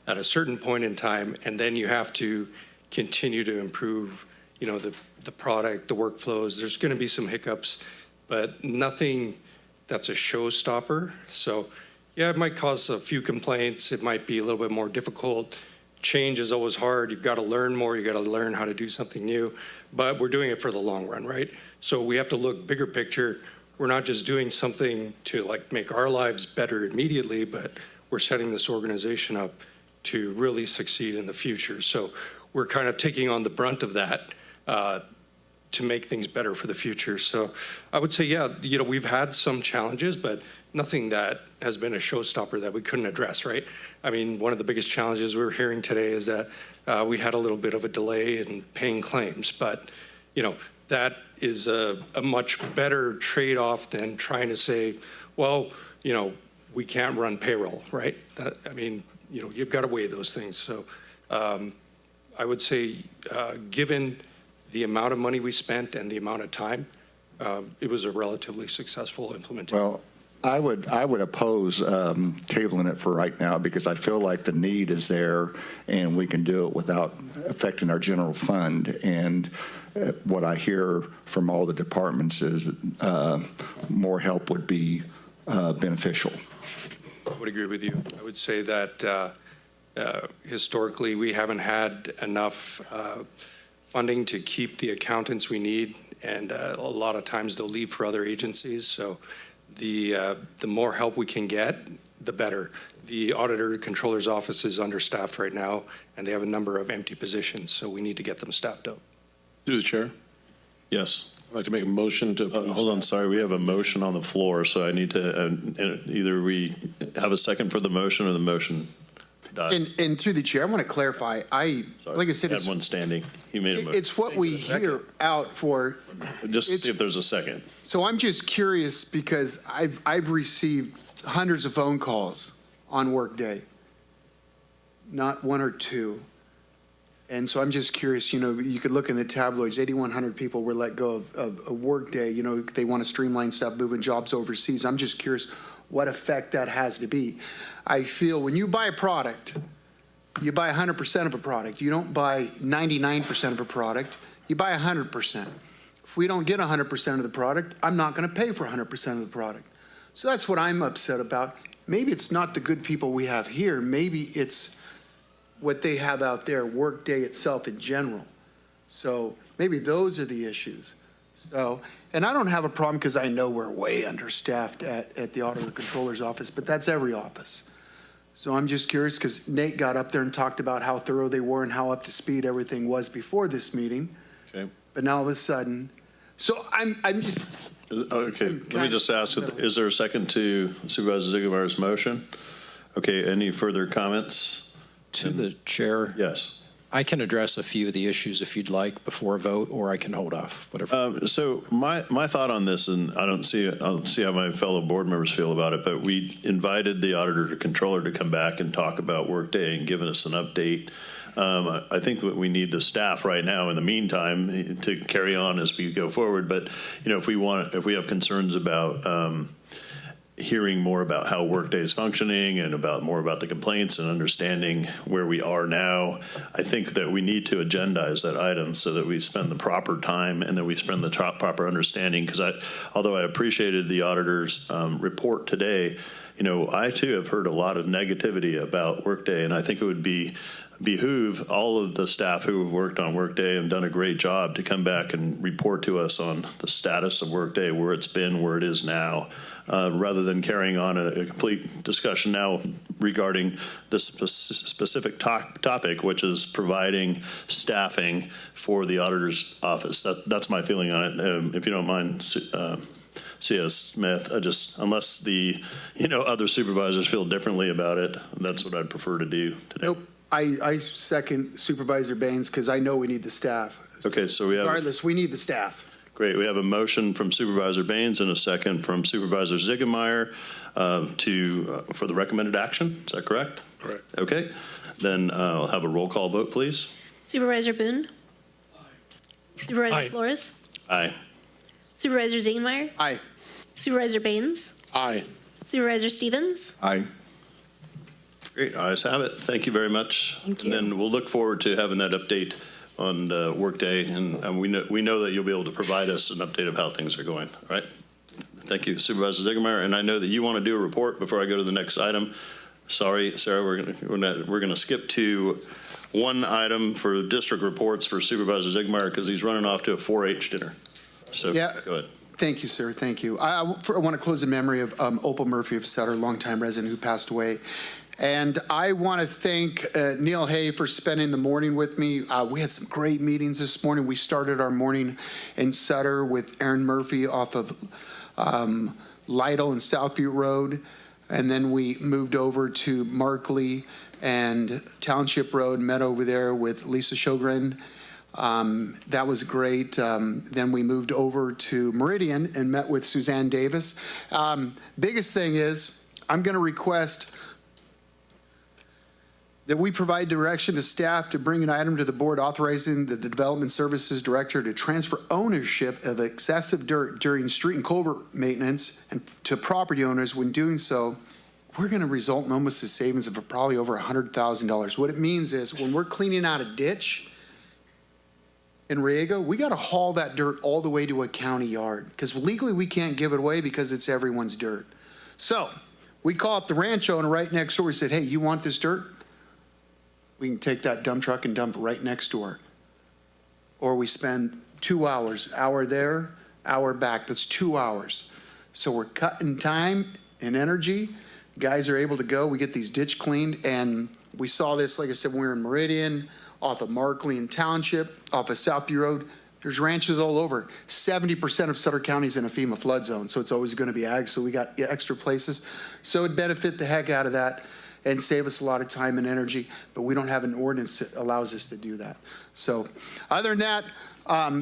at a certain point in time, and then you have to continue to improve, you know, the product, the workflows. There's going to be some hiccups, but nothing that's a showstopper. So yeah, it might cause a few complaints. It might be a little bit more difficult. Change is always hard. You've got to learn more. You've got to learn how to do something new. But we're doing it for the long run, right? So we have to look bigger picture. We're not just doing something to like make our lives better immediately, but we're setting this organization up to really succeed in the future. So we're kind of taking on the brunt of that to make things better for the future. So I would say, yeah, you know, we've had some challenges, but nothing that has been a showstopper that we couldn't address, right? I mean, one of the biggest challenges we were hearing today is that we had a little bit of a delay in paying claims, but, you know, that is a much better trade-off than trying to say, well, you know, we can't run payroll, right? I mean, you know, you've got to weigh those things. So I would say, given the amount of money we spent and the amount of time, it was a relatively successful implementation. Well, I would oppose tabling it for right now because I feel like the need is there and we can do it without affecting our general fund. And what I hear from all the departments is more help would be beneficial. I would agree with you. I would say that historically we haven't had enough funding to keep the accountants we need, and a lot of times they'll leave for other agencies. So the more help we can get, the better. The auditor controller's office is understaffed right now, and they have a number of empty positions, so we need to get them staffed up. Through the chair, Yes. I'd like to make a motion to. Hold on, sorry, we have a motion on the floor, so I need to, either we have a second for the motion or the motion died. And through the chair, I want to clarify, like I said, Had one standing. He made a motion. it's what we hear out for. Just to see if there's a second. So I'm just curious because I've received hundreds of phone calls on Workday, not one or two. And so I'm just curious, you could look in the tabloids, 8,100 people were let go of Workday. They want to streamline stuff, moving jobs overseas. I'm just curious what effect that has to be. I feel when you buy a product, you buy 100% of a product. You don't buy 99% of a product. You buy 100%. If we don't get 100% of the product, I'm not going to pay for 100% of the product. So that's what I'm upset about. Maybe it's not the good people we have here. Maybe it's what they have out there, Workday itself in general. So maybe those are the issues. So, and I don't have a problem because I know we're way understaffed at the Auditor Controller's office, but that's every office. So I'm just curious because Nate got up there and talked about how thorough they were and how up to speed everything was before this meeting. Okay. But now all of a sudden, so I'm just. Okay, let me just ask, is there a second to Supervisor Ziegemeyer's motion? Okay, any further comments? To the chair? Yes. I can address a few of the issues if you'd like before a vote, or I can hold off, whatever. So my thought on this, and I'll see how my fellow board members feel about it, but we invited the auditor controller to come back and talk about Workday and give us an update. I think that we need the staff right now in the meantime to carry on as we go forward. But, if we have concerns about hearing more about how Workday is functioning and more about the complaints and understanding where we are now, I think that we need to agendize that item so that we spend the proper time and that we spend the proper understanding. Because although I appreciated the auditor's report today, I too have heard a lot of negativity about Workday, and I think it would behoove all of the staff who have worked on Workday and done a great job to come back and report to us on the status of Workday, where it's been, where it is now, rather than carrying on a complete discussion now regarding this specific topic, which is providing staffing for the auditor's office. That's my feeling on it. If you don't mind, C.S. Smith, unless the other supervisors feel differently about it, that's what I'd prefer to do today. Nope. I second Supervisor Baines because I know we need the staff. Okay, so we have. Regardless, we need the staff. Great. We have a motion from Supervisor Baines and a second from Supervisor Ziegemeyer for the recommended action. Is that correct? Correct. Okay. Then I'll have a roll call vote, please. Supervisor Boone? Aye. Supervisor Aye. Flores? Aye. Supervisor Ziegenmeier? Aye. Supervisor Baines? Aye. Supervisor Stevens? Aye. Great. Ayes have it. Thank you very much. Thank you. And then we'll look forward to having that update on Workday, and we know that you'll be able to provide us an update of how things are going. All right. Thank you, Supervisor Ziegemeyer. And I know that you want to do a report before I go to the next item. Sorry, Sarah, we're gonna skip to one item for district reports for Supervisor Ziegemeyer because he's running off to a 4-H dinner. So Yeah. go ahead. Thank you, sir. Thank you. I want to close in memory of Opal Murphy of Sutter, longtime resident who passed away. And I want to thank Neil Hay for spending the morning with me. We had some great meetings this morning. We started our morning in Sutter with Aaron Murphy off of Lytle and South Butte Road. And then we moved over to Markley and Township Road, met over there with Lisa Sjogren. That was great. Then we moved over to Meridian and met with Suzanne Davis. Biggest thing is I'm going to request that we provide direction to staff to bring an item to the board authorizing the Development Services Director to transfer ownership of excessive dirt during street and culvert maintenance and to property owners. When doing so, we're going to result in almost a savings of probably over $100,000. What it means is when we're cleaning out a ditch in Riego, we got to haul that dirt all the way to a county yard because legally we can't give it away because it's everyone's dirt. So we call up the ranch owner right next door. We said, hey, you want this dirt? We can take that dump truck and dump it right next door. Or we spend 2 hours, hour there, hour back. That's 2 hours. So we're cutting time and energy. Guys are able to go. We get these ditch cleaned. And we saw this, like I said, when we were in Meridian, off of Markleyan Township, off of Southview Road. There's ranches all over. 70% of Sutter County is in a FEMA flood zone, so it's always going to be ag, so we got extra places. So it'd benefit the heck out of that and save us a lot of time and energy, but we don't have an ordinance that allows us to do that. So other than that,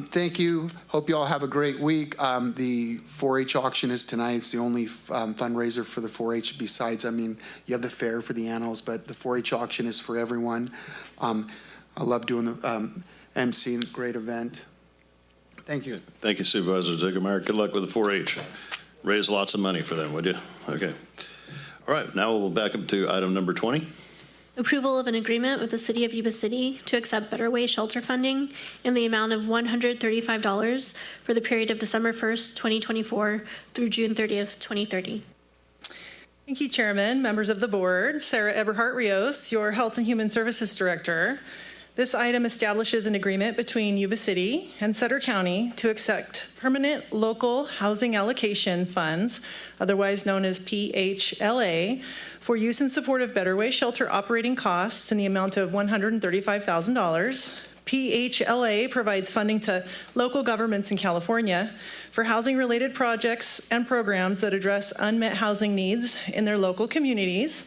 thank you. Hope you all have a great week. The 4-H auction is tonight. It's the only fundraiser for the 4-H besides, I mean, you have the fair for the animals, but the 4-H auction is for everyone. I love doing the emceeing, great event. Thank you. Thank you, Supervisor Ziggemeyer. Good luck with the 4-H. Raise lots of money for them, would you? Okay. All right, now we'll back up to item number 20. Approval of an agreement with the City of Yuba City to accept Better Way shelter funding in the amount of $135 for the period of December 1st, 2024 through June 30th, 2030. Thank you, Chairman, members of the board. Sarah Eberhardt-Rios, your Health and Human Services Director. This item establishes an agreement between Yuba City and Sutter County to accept permanent local housing allocation funds, otherwise known as PHLA, for use in support of Better Way shelter operating costs in the amount of $135,000. PHLA provides funding to local governments in California for housing-related projects and programs that address unmet housing needs in their local communities.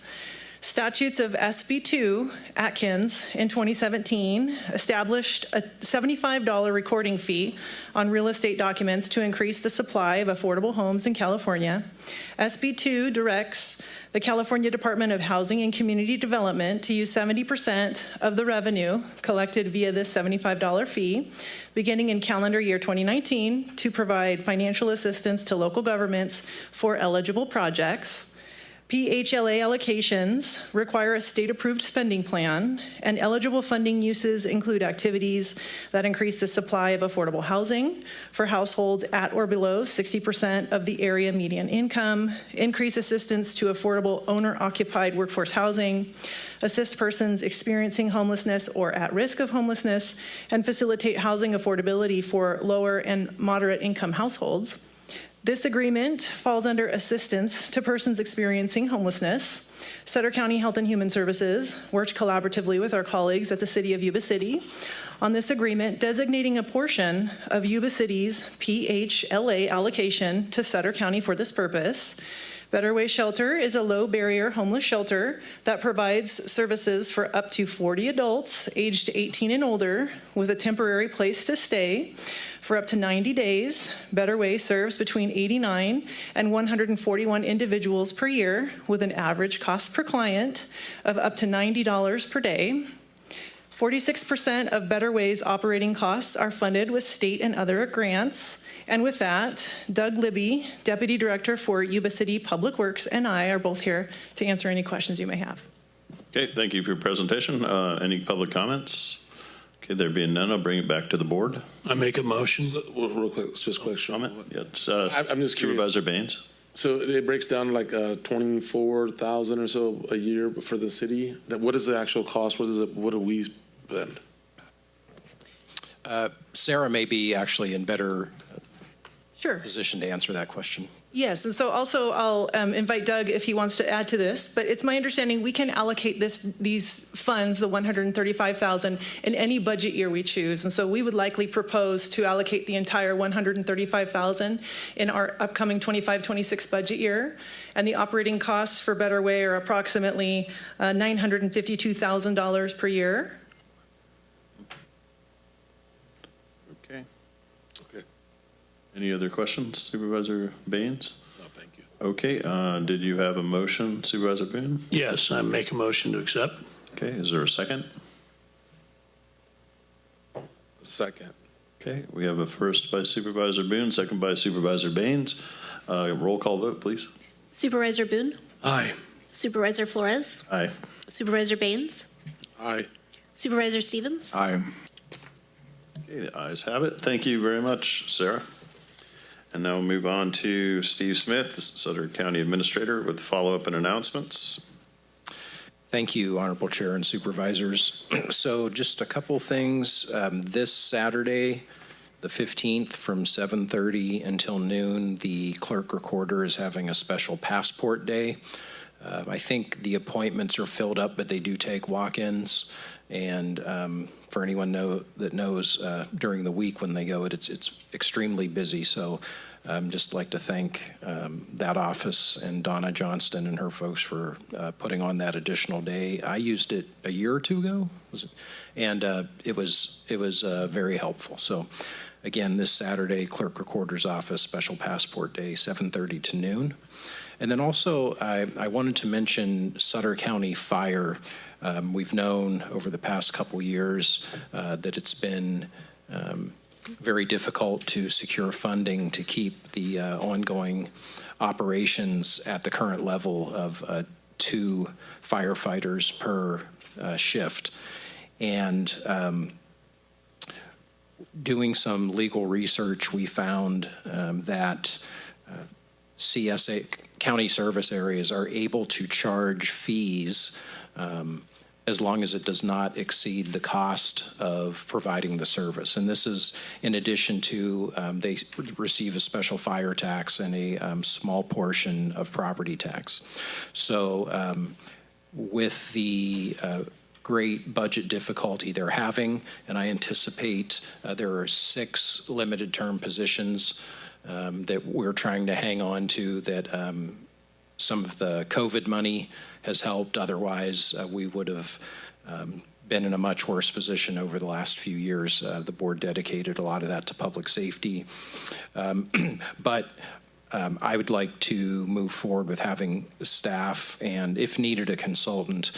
Statutes of SB 2, Atkins, in 2017 established a $75 recording fee on real estate documents to increase the supply of affordable homes in California. SB 2 directs the California Department of Housing and Community Development to use 70% of the revenue collected via this $75 fee, beginning in calendar year 2019, to provide financial assistance to local governments for eligible projects. PHLA allocations require a state-approved spending plan, and eligible funding uses include activities that increase the supply of affordable housing for households at or below 60% of the area median income, increase assistance to affordable owner-occupied workforce housing, assist persons experiencing homelessness or at risk of homelessness, and facilitate housing affordability for lower and moderate income households. This agreement falls under assistance to persons experiencing homelessness. Sutter County Health and Human Services worked collaboratively with our colleagues at the City of Yuba City on this agreement, designating a portion of Yuba City's PHLA allocation to Sutter County for this purpose. Better Way Shelter is a low-barrier homeless shelter that provides services for up to 40 adults aged 18 and older with a temporary place to stay for up to 90 days. Better Way serves between 89 and 141 individuals per year with an average cost per client of up to $90 per day. 46% of Better Way's operating costs are funded with state and other grants. And with that, Doug Libby, Deputy Director for Yuba City Public Works, and I are both here to answer any questions you may have. Okay, thank you for your presentation. Any public comments? Okay, there being none, I'll bring it back to the board. I make a motion. Real quick, it's just a question. Comment? Yes, I'm just curious. Supervisor Baines. So it breaks down like 24,000 or so a year for the city. What is the actual cost? What do we spend? Sarah may be actually in better Sure. position to answer that question. Yes, and so also I'll invite Doug if he wants to add to this, but it's my understanding we can allocate these funds, the $135,000, in any budget year we choose. And so we would likely propose to allocate the entire $135,000 in our upcoming 25-26 budget year. And the operating costs for Better Way are approximately $952,000 per year. Any other questions, Supervisor Baines? No, thank you. Okay, did you have a motion, Supervisor Boone? Yes, I make a motion to accept. Okay, is there a second? Second. Okay, we have a first by Supervisor Boone, second by Supervisor Baines. Roll call vote, please. Supervisor Boone? Aye. Supervisor Flores? Aye. Supervisor Baines? Aye. Supervisor Stevens? Aye. Okay, the ayes have it. Thank you very much, Sarah. And now we'll move on to Steve Smith, Sutter County Administrator, with follow-up and announcements. Thank you, Honorable Chair and Supervisors. So just a couple things. This Saturday, the 15th, from 7:30 until noon, the clerk recorder is having a special passport day. I think the appointments are filled up, but they do take walk-ins. And for anyone that knows, during the week when they go, it's extremely busy. So just like to thank that office and Donna Johnston and her folks for putting on that additional day. I used it a year or two ago, and it was very helpful. So again, this Saturday, Clerk Recorder's Office, Special Passport Day, 7:30 to noon. And then also, I wanted to mention Sutter County Fire. We've known over the past couple years that it's been very difficult to secure funding to keep the ongoing operations at the current level of 2 firefighters per shift. And doing some legal research, we found that CSA, county service areas, are able to charge fees as long as it does not exceed the cost of providing the service. And this is in addition to they receive a special fire tax and a small portion of property tax. So with the great budget difficulty they're having, and I anticipate there are 6 limited term positions that we're trying to hang on to, that some of the COVID money has helped. Otherwise, we would have been in a much worse position over the last few years. The board dedicated a lot of that to public safety. But I would like to move forward with having staff and, if needed, a consultant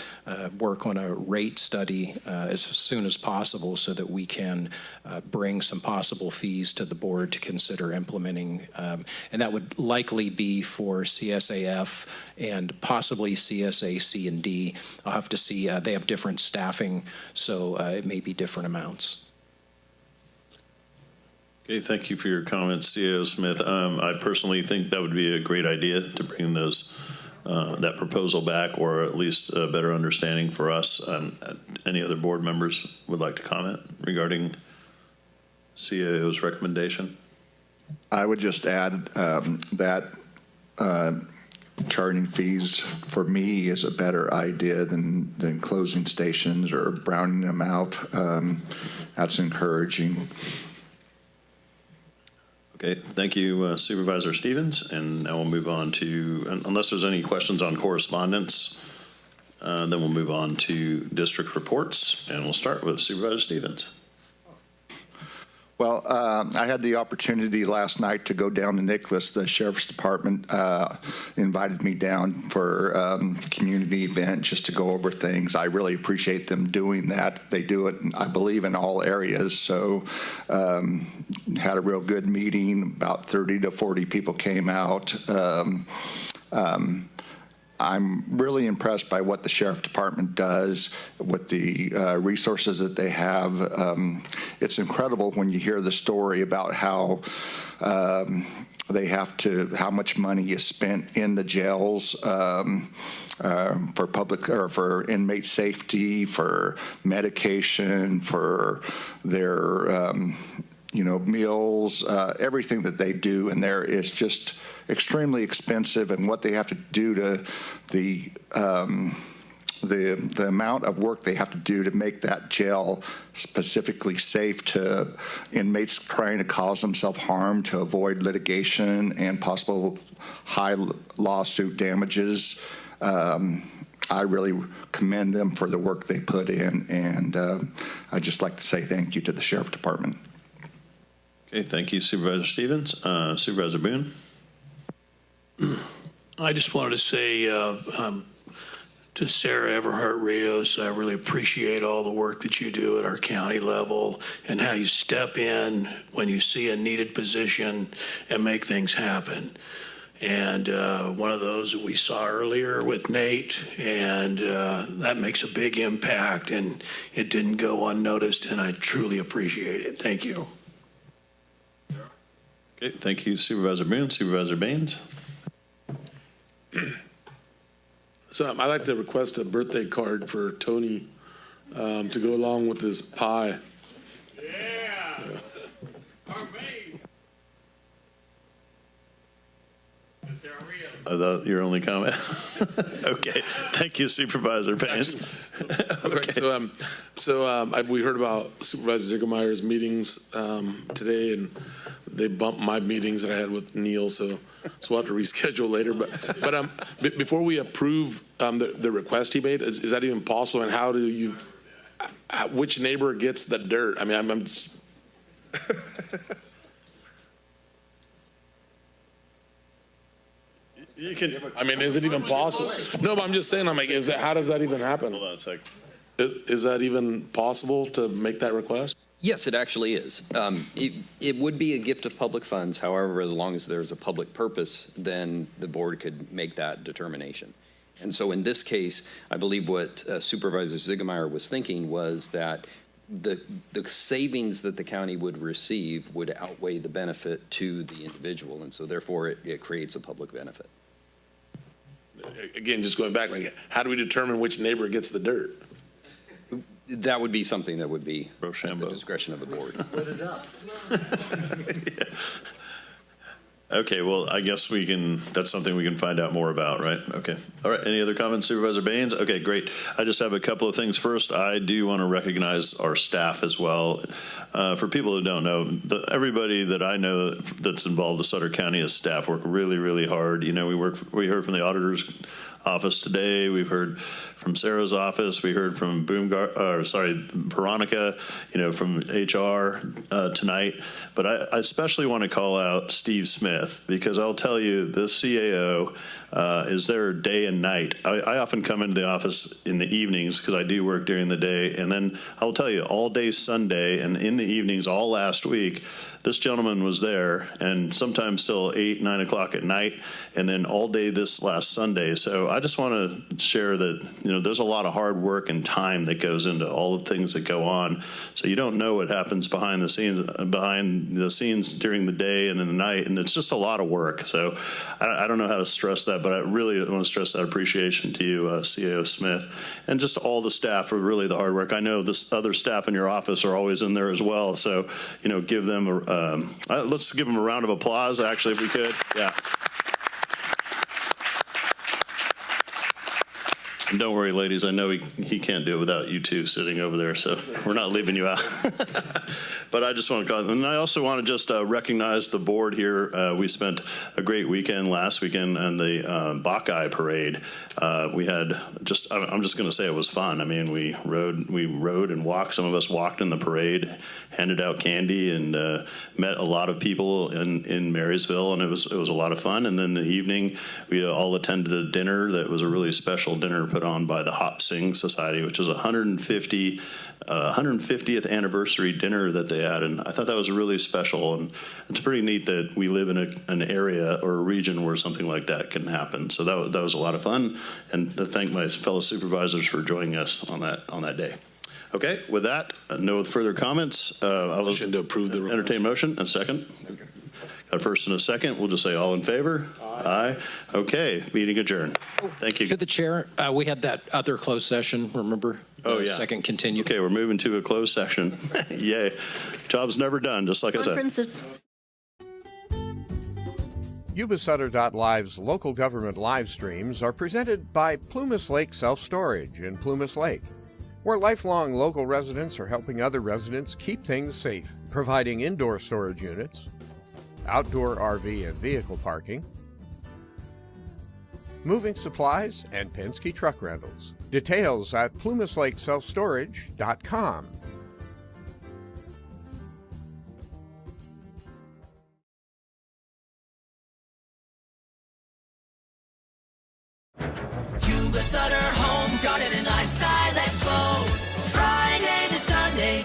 work on a rate study as soon as possible so that we can bring some possible fees to the board to consider implementing. And that would likely be for CSAF and possibly CSA C and D. I'll have to see. They have different staffing, so it may be different amounts. Okay, thank you for your comments, CEO Smith. I personally think that would be a great idea to bring those that proposal back, or at least a better understanding for us. Any other board members would like to comment regarding CIO's recommendation? I would just add that charging fees for me is a better idea than closing stations or browning them out. That's encouraging. Okay, thank you, Supervisor Stevens. And now we'll move on to, unless there's any questions on correspondence, then we'll move on to district reports, and we'll start with Supervisor Stevens. Well, I had the opportunity last night to go down to Nicholas. The Sheriff's Department invited me down for a community event just to go over things. I really appreciate them doing that. They do it, I believe, in all areas. So had a real good meeting. About 30 to 40 people came out. I'm really impressed by what the Sheriff Department does with the resources that they have. It's incredible when you hear the story about how they have to, how much money is spent in the jails for public or for inmate safety, for medication, for their meals, everything that they do in there is just extremely expensive, and what they have to do to the amount of work they have to do to make that jail specifically safe to inmates trying to cause themselves harm to avoid litigation and possible high lawsuit damages. I really commend them for the work they put in, and I'd just like to say thank you to the Sheriff Department. Okay, thank you, Supervisor Stevens. Supervisor Boone. I just wanted to say to to Sarah Everhart Rios. I really appreciate all the work that you do at our county level and how you step in when you see a needed position and make things happen. And one of those that we saw earlier with Nate, and that makes a big impact, and it didn't go unnoticed, and I truly appreciate it. Thank you. Okay, thank you, Supervisor Boone. Supervisor Baines? So I'd like to request a birthday card for Tony to go along with his pie. Yeah. Your only comment? Okay, thank you, Supervisor Baines. Okay. We heard about Supervisor Ziegelmeier's meetings today, and they bumped my meetings that I had with Neil, so we'll have to reschedule later. But before we approve the request he made, is that even possible? And how do you? Which neighbor gets the dirt? I mean, I'm just. You can. I mean, is it even possible? No, but I'm just saying. I'm like, how does that even happen? Hold on a sec. Is that even possible to make that request? Yes, it actually is. It would be a gift of public funds. However, as long as there's a public purpose, then the board could make that determination. And so in this case, I believe what Supervisor Ziegelmeier was thinking was that the savings that the county would receive would outweigh the benefit to the individual. And so therefore, it creates a public benefit. Again, just going back, like, how do we determine which neighbor gets the dirt? That would be something that would be at the discretion of the board. Split it up. Okay, well, I guess that's something we can find out more about, right? Okay. All right, any other comments, Supervisor Baines? Okay, great. I just have a couple of things. First, I do want to recognize our staff as well. For people who don't know, everybody that I know that's involved with Sutter County as staff work really, really hard. You know, we heard from the auditor's office today. We've heard from Sarah's office. We heard from Veronica, from HR tonight. But I especially want to call out Steve Smith, because I'll tell you, this CAO is there day and night. I often come into the office in the evenings because I do work during the day. And then I'll tell you, all day Sunday and in the evenings all last week, this gentleman was there, and sometimes till 8, 9 o'clock at night, and then all day this last Sunday. So I just want to share that, there's a lot of hard work and time that goes into all the things that go on. So you don't know what happens behind the scenes during the day and in the night, and it's just a lot of work. So I don't know how to stress that, but I really want to stress that appreciation to you, CAO Smith, and just all the staff for really the hard work. I know this other staff in your office are always in there as well. So, give them let's give them a round of applause, actually, if we could. Yeah. And don't worry, ladies, I know he can't do it without you two sitting over there, so we're not leaving you out. But I just want to call, and I also want to just recognize the board here. We spent a great weekend last weekend on the Buckeye Parade. We had I'm just going to say it was fun. I mean, we rode and walked. Some of us walked in the parade, handed out candy, and met a lot of people in Marysville, and it was a lot of fun. And then the evening, we all attended a dinner that was a really special dinner put on by the Hop Sing Society, which is 150th anniversary dinner that they had, and I thought that was really special. And it's pretty neat that we live in an area or a region where something like that can happen. So that was a lot of fun, and to thank my fellow supervisors for joining us on that day. Okay, with that, no further comments. I'll motion to approve the entertain motion. A second. Got a first and a second. We'll just say all in favor. Aye. Okay, meeting adjourned. Thank you. To the chair, we had that other closed session, remember? Oh, yeah. Second continue. Okay, we're moving to a closed session. Yay. Job's never done, just like I said. Yuba-Sutter.live's local government live streams are presented by Plumas Lake Self-Storage in Plumas Lake, where lifelong local residents are helping other residents keep things safe, providing indoor storage units, outdoor RV and vehicle parking, moving supplies, and Penske truck rentals. Details at plumaslakeselfstorage.com. Yuba-Sutter home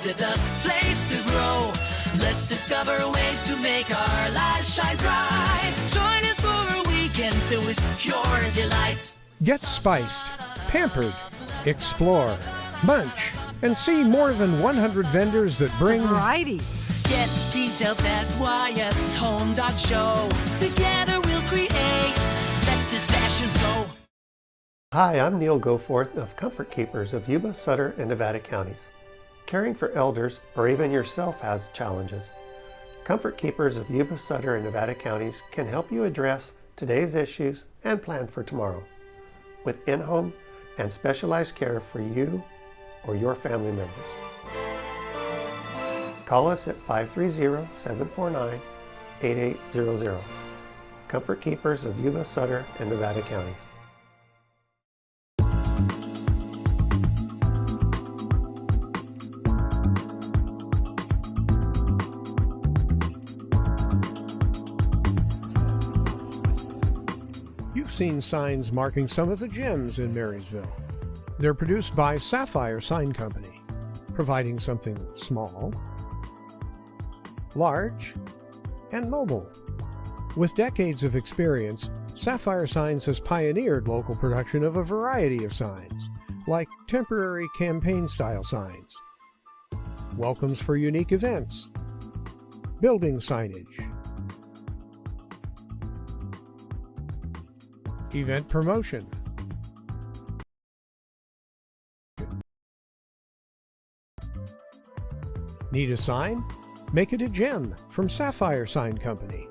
to the place to grow. Let's discover ways to make our lives shine bright. Join us for a weekend filled with pure delight. Get spiced, pampered, explore, munch, and see more than 100 vendors that bring variety. Get details at yshome.show. Together we'll create. Let this passion flow. Hi, I'm Neil Goforth of Comfort Keepers of Yuba-Sutter and Nevada counties. Caring for elders or even yourself has challenges. Comfort Keepers of Yuba-Sutter and Nevada counties can help you address today's issues and plan for tomorrow with in-home and specialized care for you or your family members. Call us at 530-749-8800. Comfort Keepers of Yuba-Sutter and Nevada counties. You've seen signs marking some of the gyms in Marysville. They're produced by Sapphire Sign Company, providing something small, large, and mobile. With decades of experience, Sapphire Signs has pioneered local production of a variety of signs, like temporary campaign-style signs, welcomes for unique events, building signage, event promotion, need a sign? Make it a gem from Sapphire Sign Company.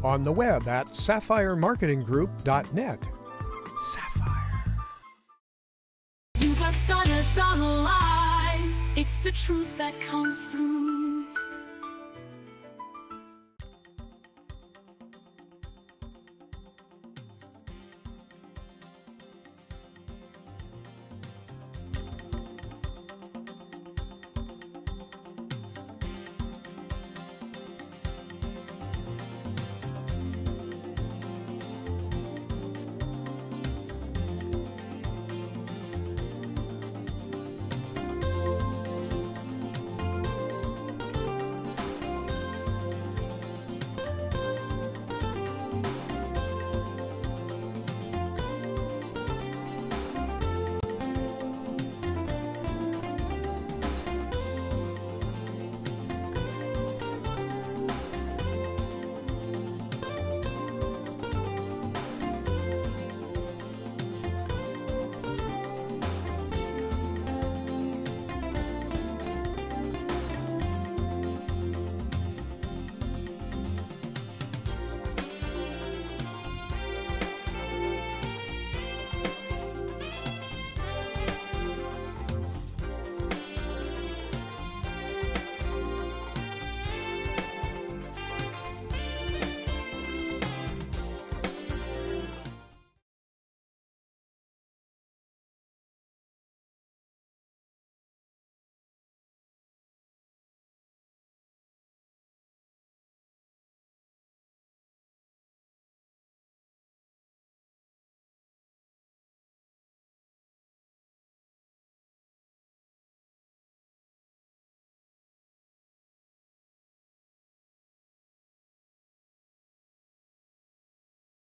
On the web at sapphiremarketinggroup.net. Yuba-Sutter, it's the truth that comes through.